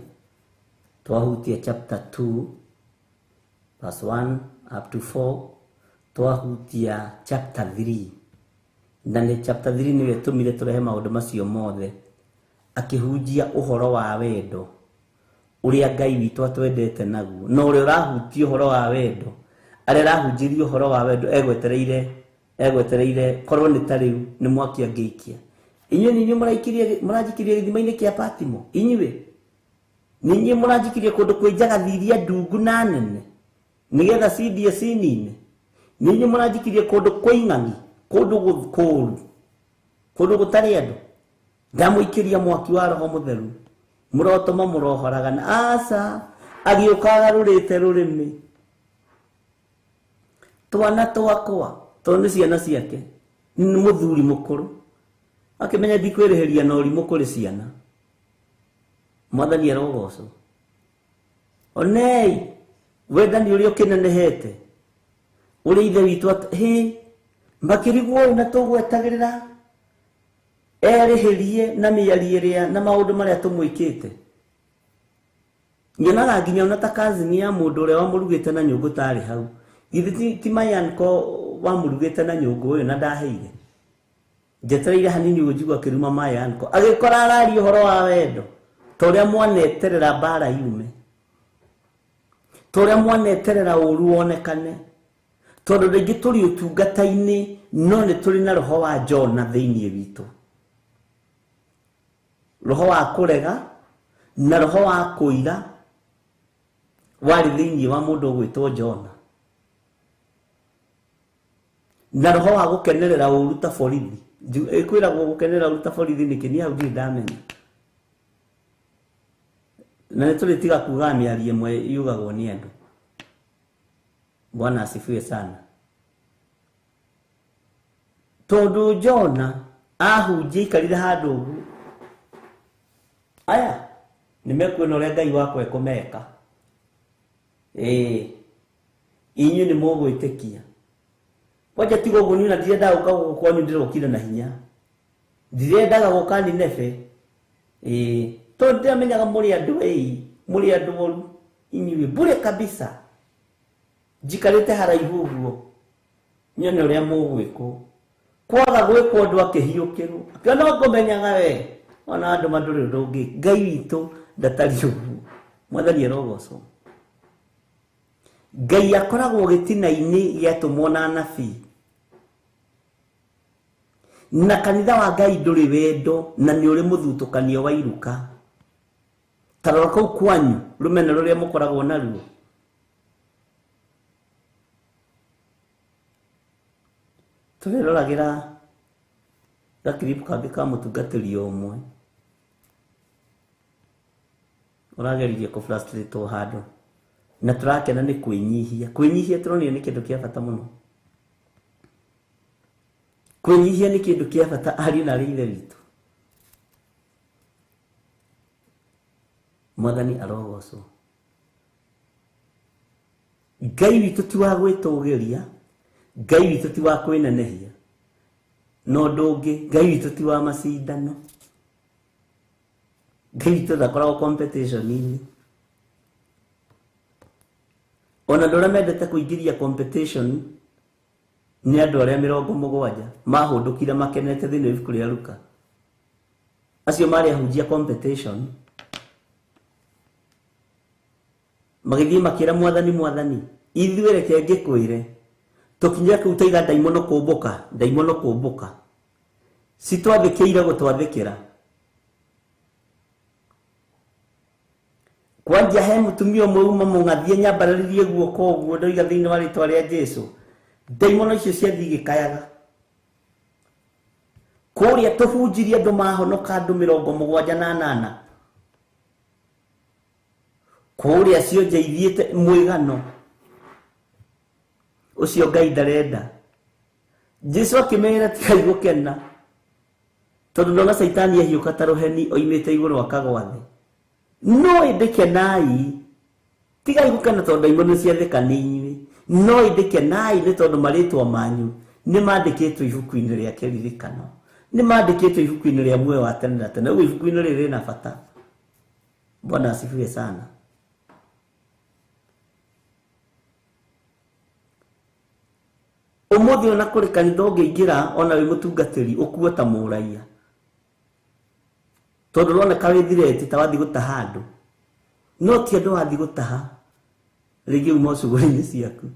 twahutia chapter 2 verse 1 up to 4 twahutia chapter 3 na ni chapter 3 niwe tumire turehe maundu macio mothe akihujia uhoro wa wendo uria Ngai witu atwendete naguo no uria urahutia uhoro wa wendo aria rahunjirio uhoro wa wendo egwetereire korwo ni tariu ni mwaki angeikia inywe ninyi murajikirie githima-ini kia Patimo inywe ninyi murajikirie kundu kwenjaga thiria ndungu na nene nigetha cidie cinine ninyi murajikirie kundu kuing'angi kundu gukuru kundu gutari andu ndamuikiria mwaki wa Roho Mutheru murotoma murohoraga na asa agiukaga rurite rurimi twana twakwa tondu ciana ciake ni muthuri mukuru akimenya ndikwirihiria na urimu kuri ciana mwathani arogocwo onei wendani uria ukinenehete uri ithe witu makirigwo na tugwetagirira erihirie na miariria na maundu maria tumwikite nyonaga nginya ona ta kazini ya mundu uria wamurugite na nyungu tari hau githi ti mayanko wamurugite na nyungu uyu na ndaheire njetereire hanini gujigwa kiruma mayanko agikora arari uhoro wa wendo toria mwaneterera bara yume toria mwaneterera uru wonekane tondu ringi turi utungata-ini no ni turi na roho wa Jona thiini witu roho wa kurega na roho wa kuira wari thiini wa mundu gwitwo Jona, na roho wa gukenerera uruta borithi. Ikwira gukenerera uruta borithi ni kinia uthi ndamenya, na nituli tiga kuga miari imwe yugagwo ni andu. Bwana asifiwe sana. Tondu Jona ahunjia ikarire handu ugu, aya nimekuona uria Ngai wakwa ekumeka. Inyu ni mugwitikia. Wacha tigo guni na ndirenda guka gukwanyu ndirokire na hinya. Ndirenda guka Nineve. To ndamenyaga muri andu muri andu boru inyu bure kabisa. Jikarite haraihu uguo. Nyone uria mugwiko. Kwaga gwikwo ndu akihiukiru. Kana ngomenyaga we. Ona andu manduri ndungi. Ngai witu ndatari uguo. Mwathani arogocwo. Ngai akoragwo gitina-ini giatumwo na anabii. Na kanitha wa Ngai nduri wendo na ni uri muthutukanio wa iruka. Tarora kau kwanyu rumene ruria mukoragwo naruo. Tureroragira gakiripu kangi ka mutungatiri omwe urageririe ku frustrate handu na turakena ni kwinyihia turonio ni kindu kia bata muno. Kwinyihia ni kindu kia bata ari na riire witu. Mwathani arogocwo. Ngai witu ti wa gwitugeria, Ngai witu ti wa kwinenehia, no ndungi Ngai witu ti wa macindano. Ngai witu ndakoragwo competition ini. Ona ndora mendete kuingiria competition ni andu aria 70 mahundukire makenete thini ibuku ria Luka. Acio mari ahunjia competition magithii makira Mwathani ithuĩ reke ngikwire tukinya ku utaiga daimono kumbuka sitwathikire gutwathikira kwanja he mutumia umwe mungathie nyambararirie guoko uguo ndoiga thiini wa ritwa ria Jesu daimono icio ciathi gikayaga kuria tuhunjirie andu mahonoka andu 78 kuria cio njeithiete mwigano ucio Ngai ndarenda. Jesu akimera tigai gukena tondu ndona Saitani ahiuka ta ruheni oimite iguru akagwa thi. No idekenai tigai gukena tondu daimono ciathekani inyui. No idekenai ni tondu maritwa manyu ni mandikitwo ibuku-ini ria kiririkano, ni mandikitwo ibuku-ini ria muoyo wa tene na tene. Uguo ibuku-ini riri na bata. Bwana asifiwe sana. Umuthi ona kuri kanitha ungiingira ona wi mutungatiri ukuo ta muraia tondu rona kawithireti ta wathi gutaha andu no ti andu wathi gutaha rigi umo cuguri-ini ciaku.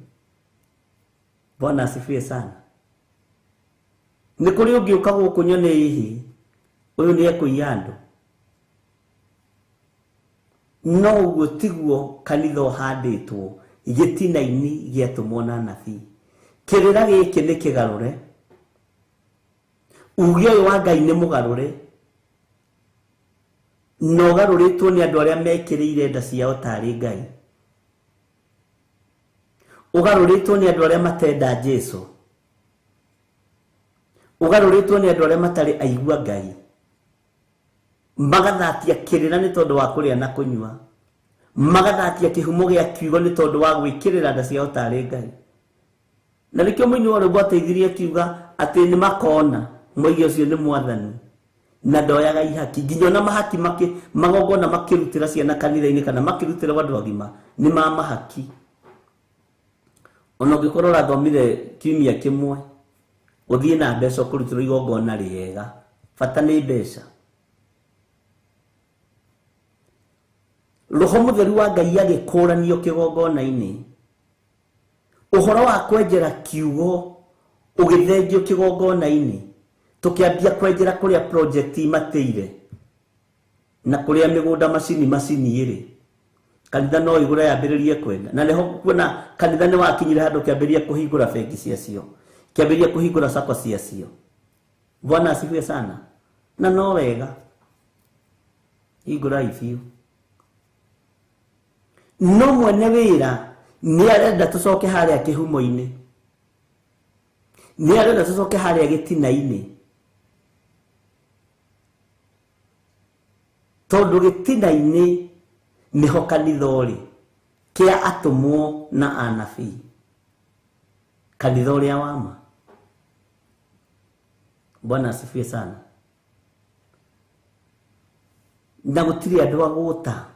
Bwana asifiwe sana. Ni kuri ungiuka guku nyone hihi uyu ni ekuiya andu no uguo tiguo kanitha uhanditwo gitina-ini giatumwo na anabii. Kirira giki ni kigarure, uge uyu wa Ngai ni mugarure, no garuritwo ni andu aria mekiriire nda ciao tari Ngai. Ugaruritwo ni andu aria matenda Jesu, ugaruritwo ni andu aria matari aigua Ngai, magathatia kirira ni tondu wa kuria na kunyua, magathatia kihumo gia kiugo ni tondu wa gwikirira nda ciao tari Ngai. Na nikio mwini wa rwimbo ateithirie akiuga ati ni makona mwigi ucio ni Mwathani na ndoyaga ihaki nginya na mahaki magogona makirutira ciana kanitha-ini kana makirutira andu agima ni mahaki. Ona ngikorwo rathomire kiumia kimwe uthie na mbeca kurutira igongona riega bata ni mbeca. Roho Mutheru wa Ngai agikuranio kigongona-ini uhoro wa kwenjera kiugo ugithengio kigongona-ini tukiambia kwenjera kuria project imateire na kuria migunda macini iri kanitha no igura yambiririe kwenda na neho kuona kanitha ni wakinyire handu kiambiria kuhingura bengi ciacio kiambiria kuhingura sako ciacio. Bwana asifiwe sana. Na no wega hingura ifiu no mwene wira ni arenda tucoke haria kihumo-ini, ni arenda tucoke haria gitina-ini, tondu gitina-ini niho kanitha uri kia atumwo na anabii, kanitha uria wama. Bwana asifiwe sana. Na gutiri andu aguta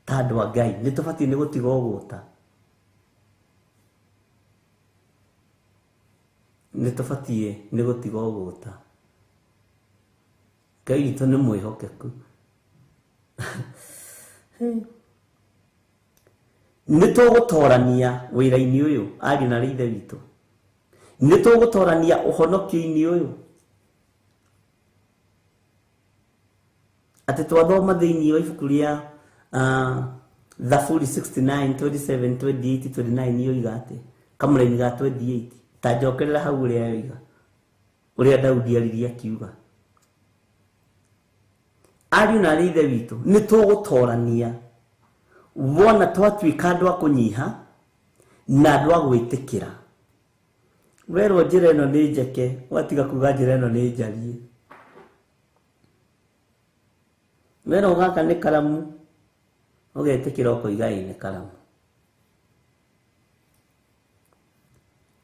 ta andu a Ngai, ni tubati ni gutiga uguta, ni tubati ni gutiga uguta. Ngai itu ni mwihokeku. Ni tugutorania wira-ini uyu ari na rithe witu, ni tugutorania uhonokio-ini uyu ati twathoma thiini wa ibuku ria Zaburi 69 27 28 29 yoiga ati kamuraini ga 28 ta njokerera hau uria yoiga uria Daudi ariria kiuga ari na rithe witu ni tugutorania wona twatuika andu a kunyiha na andu a gwitikira. Werwo njira ino ni njeke watiga kuga njira ino ni njarie. Werwo gaka ni karamu ugetikira ukoiga ni karamu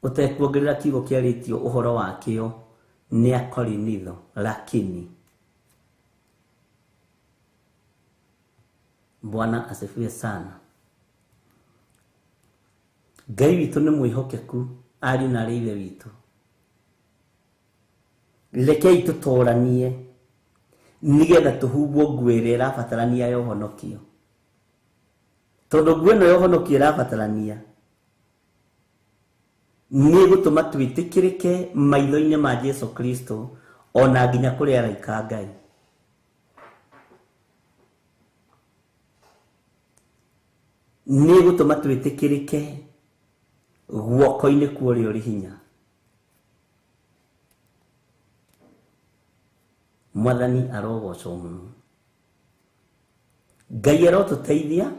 utekuongerera kiugo kiaritio uhoro wakio ni akorinitho lakini. Bwana asifiwe sana. Ngai witu ni mwihokeku ari na rithe witu. Rekei tutoranie nigetha tuhumbwo nguo iria irabatarania ya uhonokio, tondu nguo ino ya uhonokio irabatarania ni gutuma twitikirike maitho-ini ma Jesu Kristo ona nginya kuri araika Ngai. Ni gutuma twitikirike guoko-ini kuori uri hinya. Mwathani arogocwo muno. Ngai arotuteithia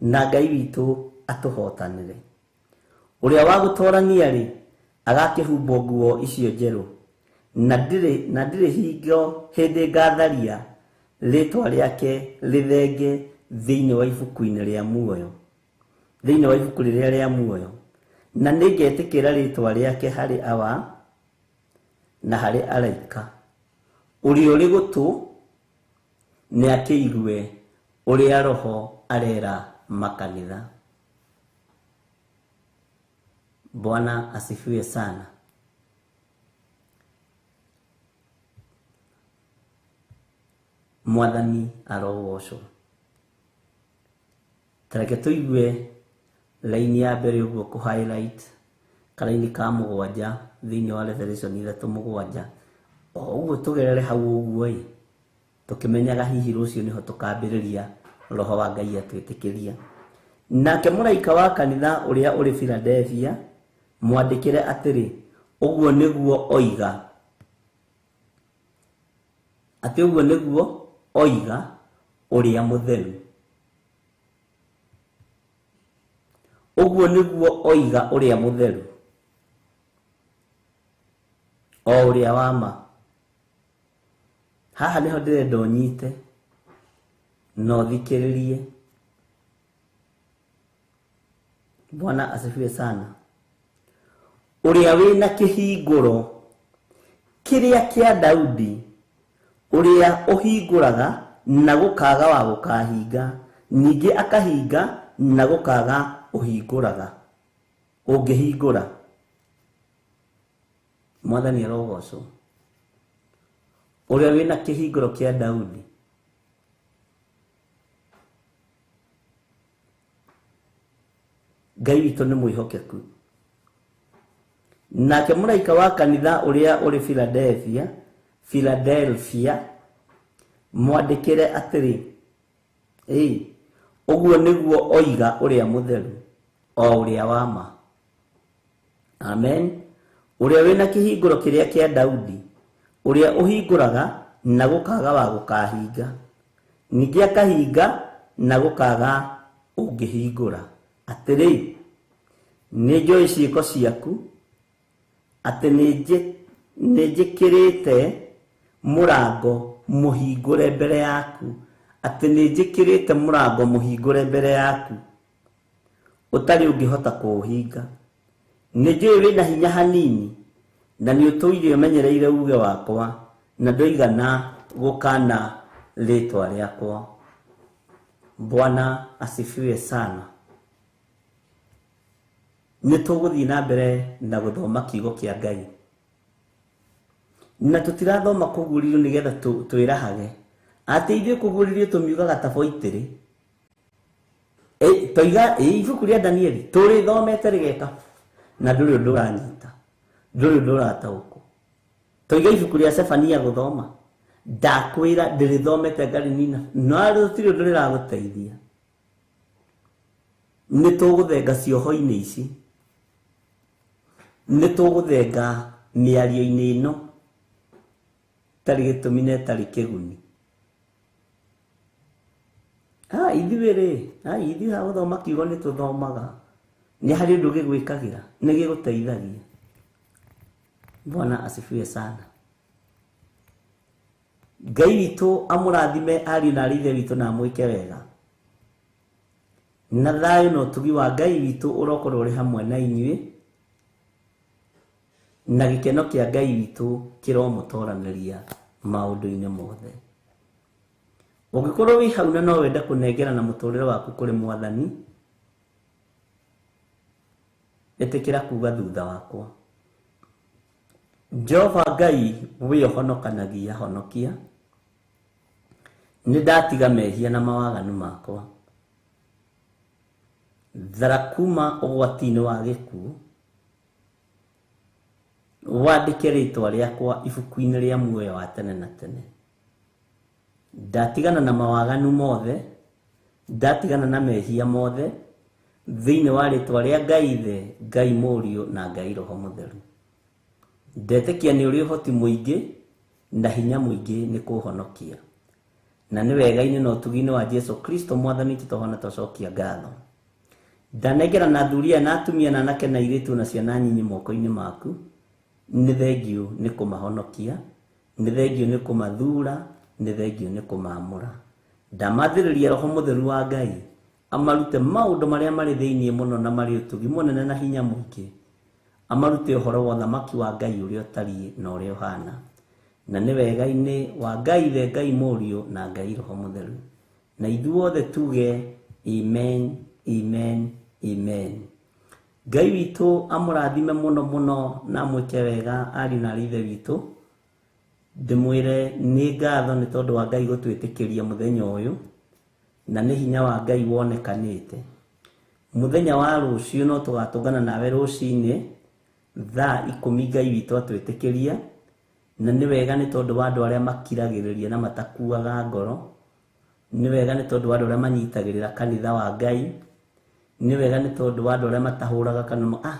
na Ngai witu atuhotanire. Uria wagutorania ri agakihumbwo nguo icio njeru na ndire hingo hindi ngatharia ritwa riake rithenge thiini wa ibuku-ini ria muoyo, thiini wa ibuku riria ria muoyo, na ningetikira ritwa riake hari awa na hari araika. Uri uri gutu ni akirwe uria roho arera makanitha. Bwana asifiwe sana. Mwathani arogocwo. Tareke tuigue laini ya mbere uguo ku highlight karaini ka mugwanja thiini wa Revelation 3:7 uguo tugerere hau uguo tukimenyaga hihi rucio niho tukambiriria roho wa Ngai atwitikiria. Nake muraika wa kanitha uria uri Philadelphia mwandikire atiri uguo niguo oiga, ati uguo niguo oiga uria mutheru, uguo niguo oiga uria mutheru o uria wama. Haha niho ndirenda unyite no thikiririe. Bwana asifiwe sana. Uria wina kihinguro kiria kia Daudi, uria uhinguraga na gukaga wa gukahinga, ningi akahinga na gukaga uhinguraga ungihingura. Mwathani arogocwo. Uria wina kihinguro kia Daudi, Ngai witu ni mwihokeku. Nake muraika wa kanitha uria uri Philadelphia mwandikire atiri uguo niguo oiga uria mutheru o uria wama. Amen. Uria wina kihinguro kiria kia Daudi, uria uhinguraga na gukaga wa gukahinga, ningi akahinga na gukaga ungihingura. Atiri ni njoi ciiko ciaku, ati ninjikirite murango muhingure mbere yaku, ati ninjikirite murango muhingure mbere yaku utari ungihota kuuhinga. Ninjui wina hinya hanini na ni utuire umenyereire uge wakwa na ndoigana gukana ritwa riakwa. Bwana asifiwe sana. Nituguthii na mbere na guthoma kiugo kia Ngai, na tutirathoma kuguririo nigetha twirahage ati ithuĩ kuguririo tumiugaga taboitiri toiga ibuku ria Danieli turithomete rigeka na nduri undu uranyita, nduri undu uratauko. Toiga ibuku ria Sefania guthoma, ndakwira ndirithomete ngari nina no rutiri undu riraguteithia. Nituguthenga cioho-ini ici, nituguthenga miario-ini ino tari gitumi na tari kiguni. Ithuĩ ha guthoma kiugo ni tuthomaga, ni hari undu gigwikagira, ni giguteithagia. Bwana asifiwe sana. Ngai witu amurathime ari na rithe witu na mwike wega. Na thayo no tugi wa Ngai witu urokorwo uri hamwe na inyuĩ, na gikeno kia Ngai witu kiromutoraniria maundu-ini mothe. Ungikorwo wi hau na no wende kunengera na muturire waku kuri Mwathani, etikira kuga thutha wakwa. Jehova Ngai wi ohonokanagia honokia, ni ndatiga mehia na mawaganu makwa. Dharakuma ugwati-ini wa gikuũ, wandike ritwa riakwa ibuku-ini ria muoyo wa tene na tene. Ndatigana na mawaganu mothe, ndatigana na mehia mothe thiini wa ritwa ria Ngai Ithe, Ngai Mũriũ na Ngai Roho Mũtheru. Ndetekia ni uri uhoti muingi na hinya muingi ni kuhonokia, na ni wega-ini na utugi-ini wa Jesu Kristo Mwathani tutohona tucokia ngatho. Ndanengera na thuria na atumia na anake na airitu na ciana nyinyi moko-ini maku. Ni thengio ni kumahonokia, ni thengio ni kumathura, ni thengio ni kumamura. Ndamathiriria Roho Mũtheru wa Ngai amarute maundu maria mari thiini muno na mari utugi munene na hinya muingi, amarute uhoro wa thamaki wa Ngai uria utari na uria uhana. Na ni wega-ini wa Ngai Ithe, Ngai Mũriũ na Ngai Roho Mũtheru. Na ithuothe tuge amen, amen, amen. Ngai witu amurathime muno muno na mwike wega ari na rithe witu. Ndimwire ni ngatho ni tondu wa Ngai gutwitikiria muthenya uyu, na ni hinya wa Ngai wonekanite. Muthenya wa rucio no tugatungana nawe ruci-ini thaa 10 Ngai witu atwitikiria, na ni wega ni tondu wa andu aria makiragiriria na matakuaga ngoro. Ni wega ni tondu wa andu aria manyitagirira kanitha wa Ngai. Ni wega ni tondu wa andu aria matahuraga kanuma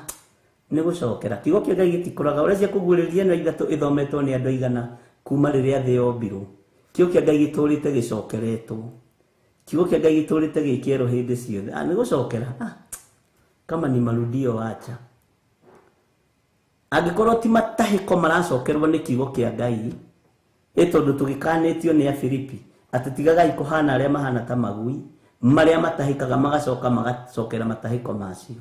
ni gucokera. Kiugo kia Ngai gitikuraga uria cia kugwiriria na ithatu ithometwo ni andu aigana kuma riria thi yombirwo. Kiugo kia Ngai giturite gicokeretwo. Kiugo kia Ngai giturite gikierwo hindi ciothe. Ni gucokera kama ni marudio wacha. Angikorwo ti matahiko maracokerwo ni kiugo kia Ngai, tondu tugikanitio ni Afilipi ati tigagai kuhana aria mahana ta magui maria matahikaga magacoka magacokera matahiko macio.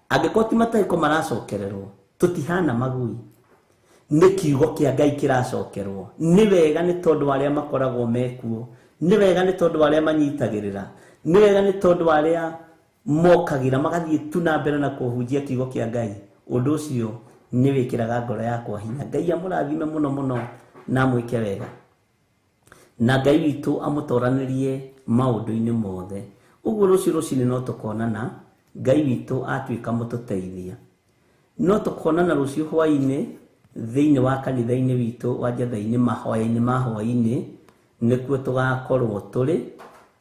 Angikorwo ti matahiko maracokererwo, tutihana magui, ni kiugo kia Ngai kiracokerwo. Ni wega ni tondu aria makoragwo mekuo, ni wega ni tondu aria manyitagirira, ni wega ni tondu aria mokagira magathie tu na mbere na kuhunjia kiugo kia Ngai. Undu ucio ni wikiraga ngoro yakwa hinya. Ngai amurathime muno muno na mwike wega, na Ngai witu amutoranirie maundu-ini mothe. Uguo ruci-ini no tukonana, Ngai witu atwika mututeithia. No tukonana rucio hwaini thiini wa kanitha-ini witu wa Njatha-ini mahoya-ini ma hwaini, nikuo tugakorwo turi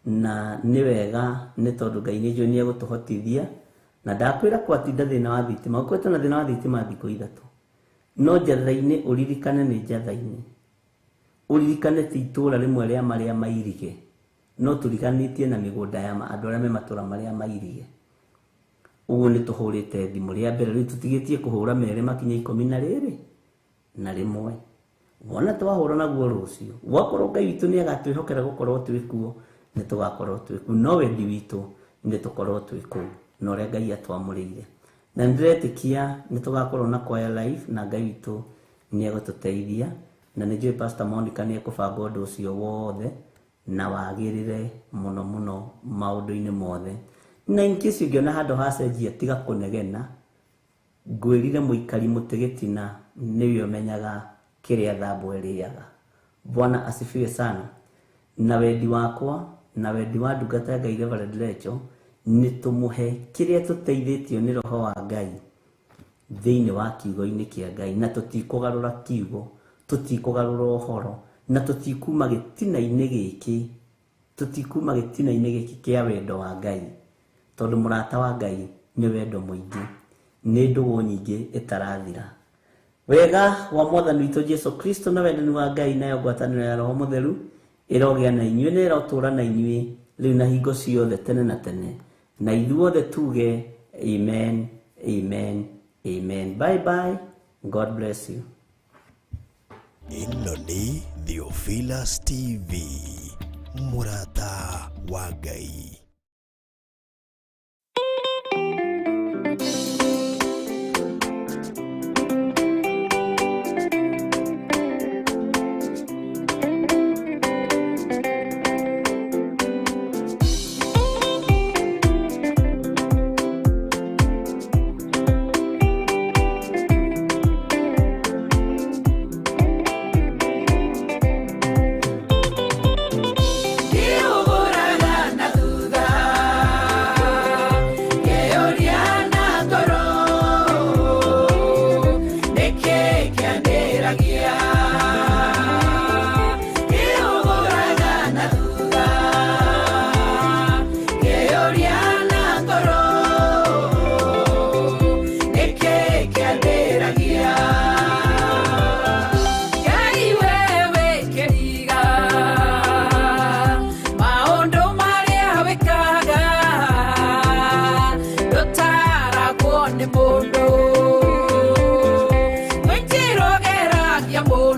na ni wega ni tondu Ngai ni njoni egutuhotithia na ndakwira kwatinda thina wa thitima ukwete na thina wa thitima thikũ ithatu no njathaini uririkane ni njathaini uririkane ti itura rimwe ria maria mairige no turiganitie na migunda ya andu aria me matura maria mairige uguo ni tuhurite thimu ria mbere riu tutigitie kuhura mere makinya 12 na rimwe wona twahura naguo rucio wakorwo Ngai witu ni agatwihokera gukorwo twikuo ni tugakorwo twikuo no wendi witu ni tukorwo twikuo no ria Ngai atwamurire na ndiretikia ni tugakorwo na choir life na Ngai witu ni agututeithia na ni njui Pastor Monica ni ekubanga undu ucio wothe na wagirire muno muno maundu-ini mothe na inkisi ngiona handu hacenjia tiga kunegena ngwirire muikari mutigitina niwe umenyaga kiria thambo iriaga. Bwana asifiwe sana. Na wendi wakwa na wendi wa ndungata Ngai Reverend Rachel ni tumuhe kiria tuteithitio ni roho wa Ngai thiini wa kiugo-ini kia Ngai na tutikugarura kiugo tutikugarura uhoro na tutikuma gitina-ini giki kia wendo wa Ngai tondu murata wa Ngai ni wendo muingi ni ndugu nyingi itarathira. Wega wa Mwathani witu Jesu Kristo na wendani wa Ngai nayo ngwataniro ya Roho Mutheru irogia na inyuĩ na irotura na inyuĩ rĩu na hingo ciothe tene na tene na ithuothe tuge amen amen amen. Bye bye, God bless you. Ĩno nĩ Theophilus TV, mũrata wa Ngai. Ni mundo, mwinjirogeragia mundo.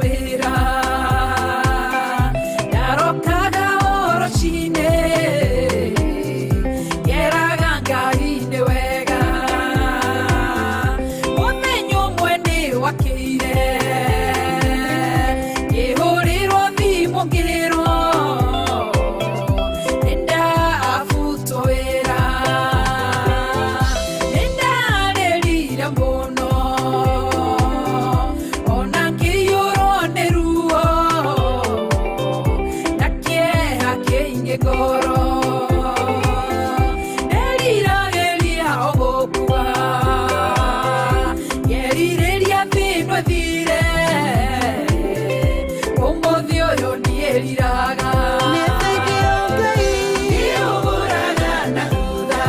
wĩra ndarokaga orocinĩ ngeraga Ngai nĩ wega mũthenya ũmwe nĩ wakĩire ngĩhũrĩrwo thimũ ngĩrwo nĩndabutwo wĩra nĩndarĩrire mũno ona ngĩiyũrwo nĩ ruo na kĩeha kĩingĩ ngoro nĩriragĩria o gũkua ngerirĩria thĩno thire ũmũthĩ ũyũ nĩriraga nĩũgũraga na thutha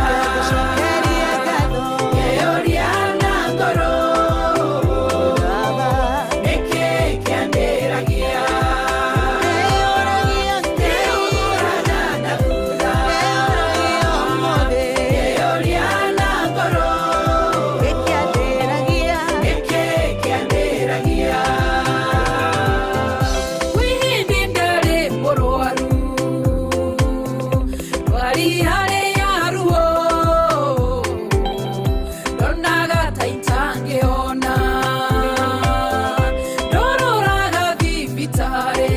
ngeyũria na ngoro nĩkĩ kĩandĩragia nĩũgũraga na thutha ngeyũria na ngoro nĩkĩ kĩandĩragia wihindi ndarĩ mũrwaru ndwari harĩa ruo ndonaga ta itangĩhona ndũrũraga thibitarĩ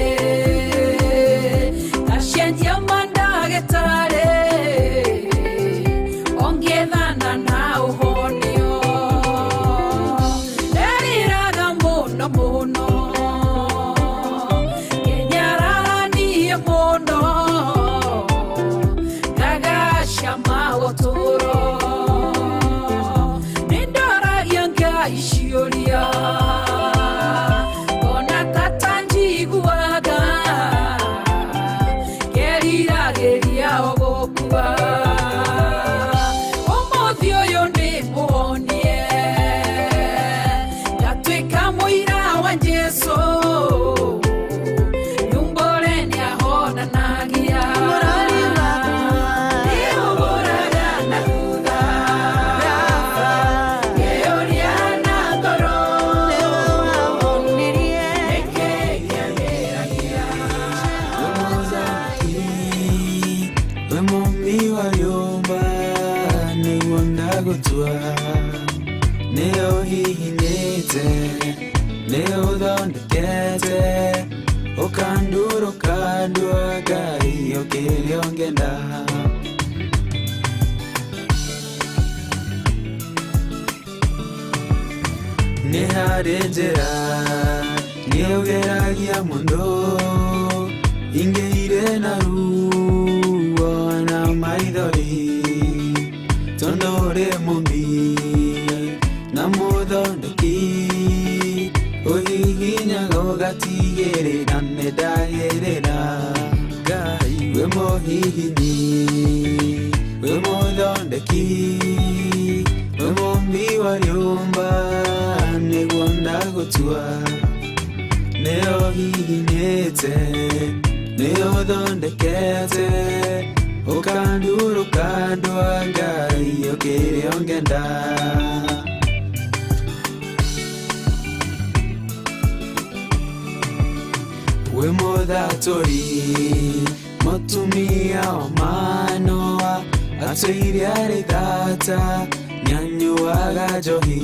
ngacenjia mandagĩtarĩ ongethana na ũhonio nderiraga mũno mũno ngenyararanie mũno ngagacama ũtũũro nĩndoragia Ngai ciũria ona tata njiguaga ngeriragĩria o gũkua ũmũthĩ ũyũ nĩmũhonie ngatuĩka mũira wa Jesũ nyumbũre nĩahonanagia nĩũgũraga na thutha ngeyũria na ngoro nĩkĩ kĩandĩragia we mumbi wa nyũmba nĩguo ndagũtua nĩyo hihinyĩte nĩyo ũthondekete ũkandũrũka ndua Ngai ũkĩrĩa ũngĩenda nĩ harĩ njĩra nĩũgeragia mũndũ ingĩire na ruo na maithori tondũ ũrĩ mũmbi na mũthondeki ũhihinyaga ũgatigĩrĩra nĩndagĩrĩra Ngai we mũhihinyi we mũthondeki we mũmbi wa nyũmba nĩguo ndagũtua nĩyo hihinyĩte nĩyo ũthondekete ũkandũrũka ndua Ngai ũkĩrĩa ũngĩenda we mũthatũri mũtumia wa Manoa atũire arĩ thata nĩanyuaga njohi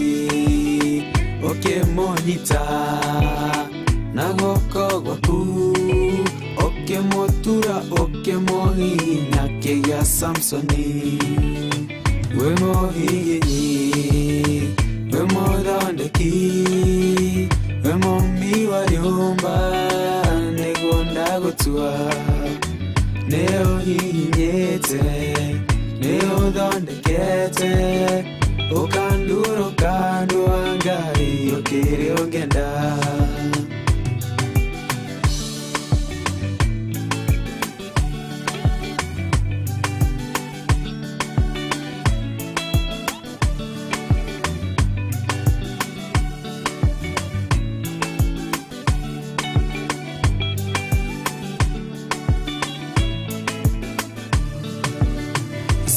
ũkĩmũnyita na guoko gwaku ũkĩmũtura ũkĩmũhihinya kĩgĩa Samsoni we mũhihinyi we mũthondeki we mũmbi wa nyũmba nĩguo ndagũtua nĩyo hihinyĩte nĩyo ũthondekete ũkandũrũka ndua Ngai ũkĩrĩa ũngĩenda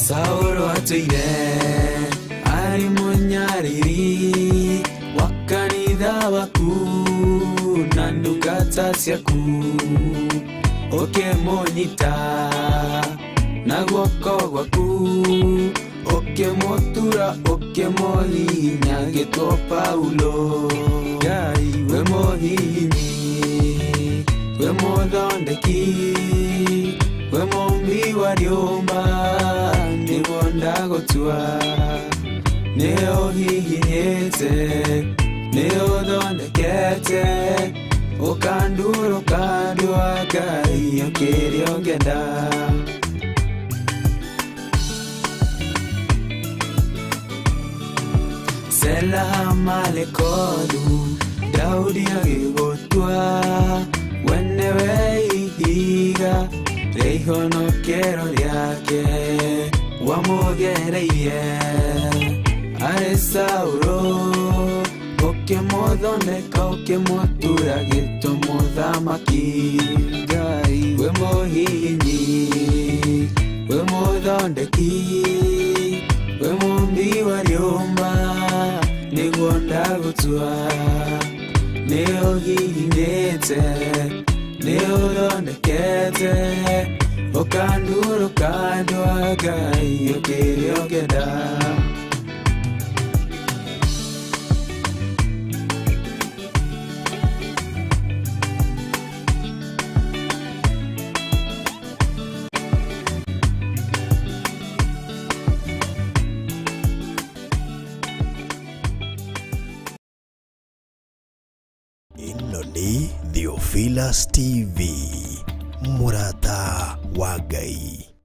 Sauro atũire arĩ mũnyariri wa kanitha waku na njata ciaku ũkĩmũnyita na guoko gwaku ũkĩmũtura ũkĩmũhihinya gĩtwo Paulo. Ngai we mũhihinyi, we mũthondeki, we mũmbi wa rĩũmba, nĩguo ndagũtua. Nĩ ũhihinyĩte, nĩ ũthondekete, ũkandurũka ndua Ngai ũkĩrĩa ũngĩenda. Selaha malekodu Daudi agĩgũtua, we nĩwe ihiga rĩa ihonokero rĩake, wamũgereire arĩ Saũlũ, ũkĩmũthondeka ũkĩmũtura gĩtwo mũthamaki. Ngai we mũhihinyi, we mũthondeki, we mũmbi wa rĩũmba, nĩguo ndagũtua. Nĩ ũhihinyĩte, nĩ ũthondekete, ũkandurũka ndwa Ngai ũkĩrĩa ũngĩenda. Ĩno nĩ Theophilus TV, mũrata wa Ngai.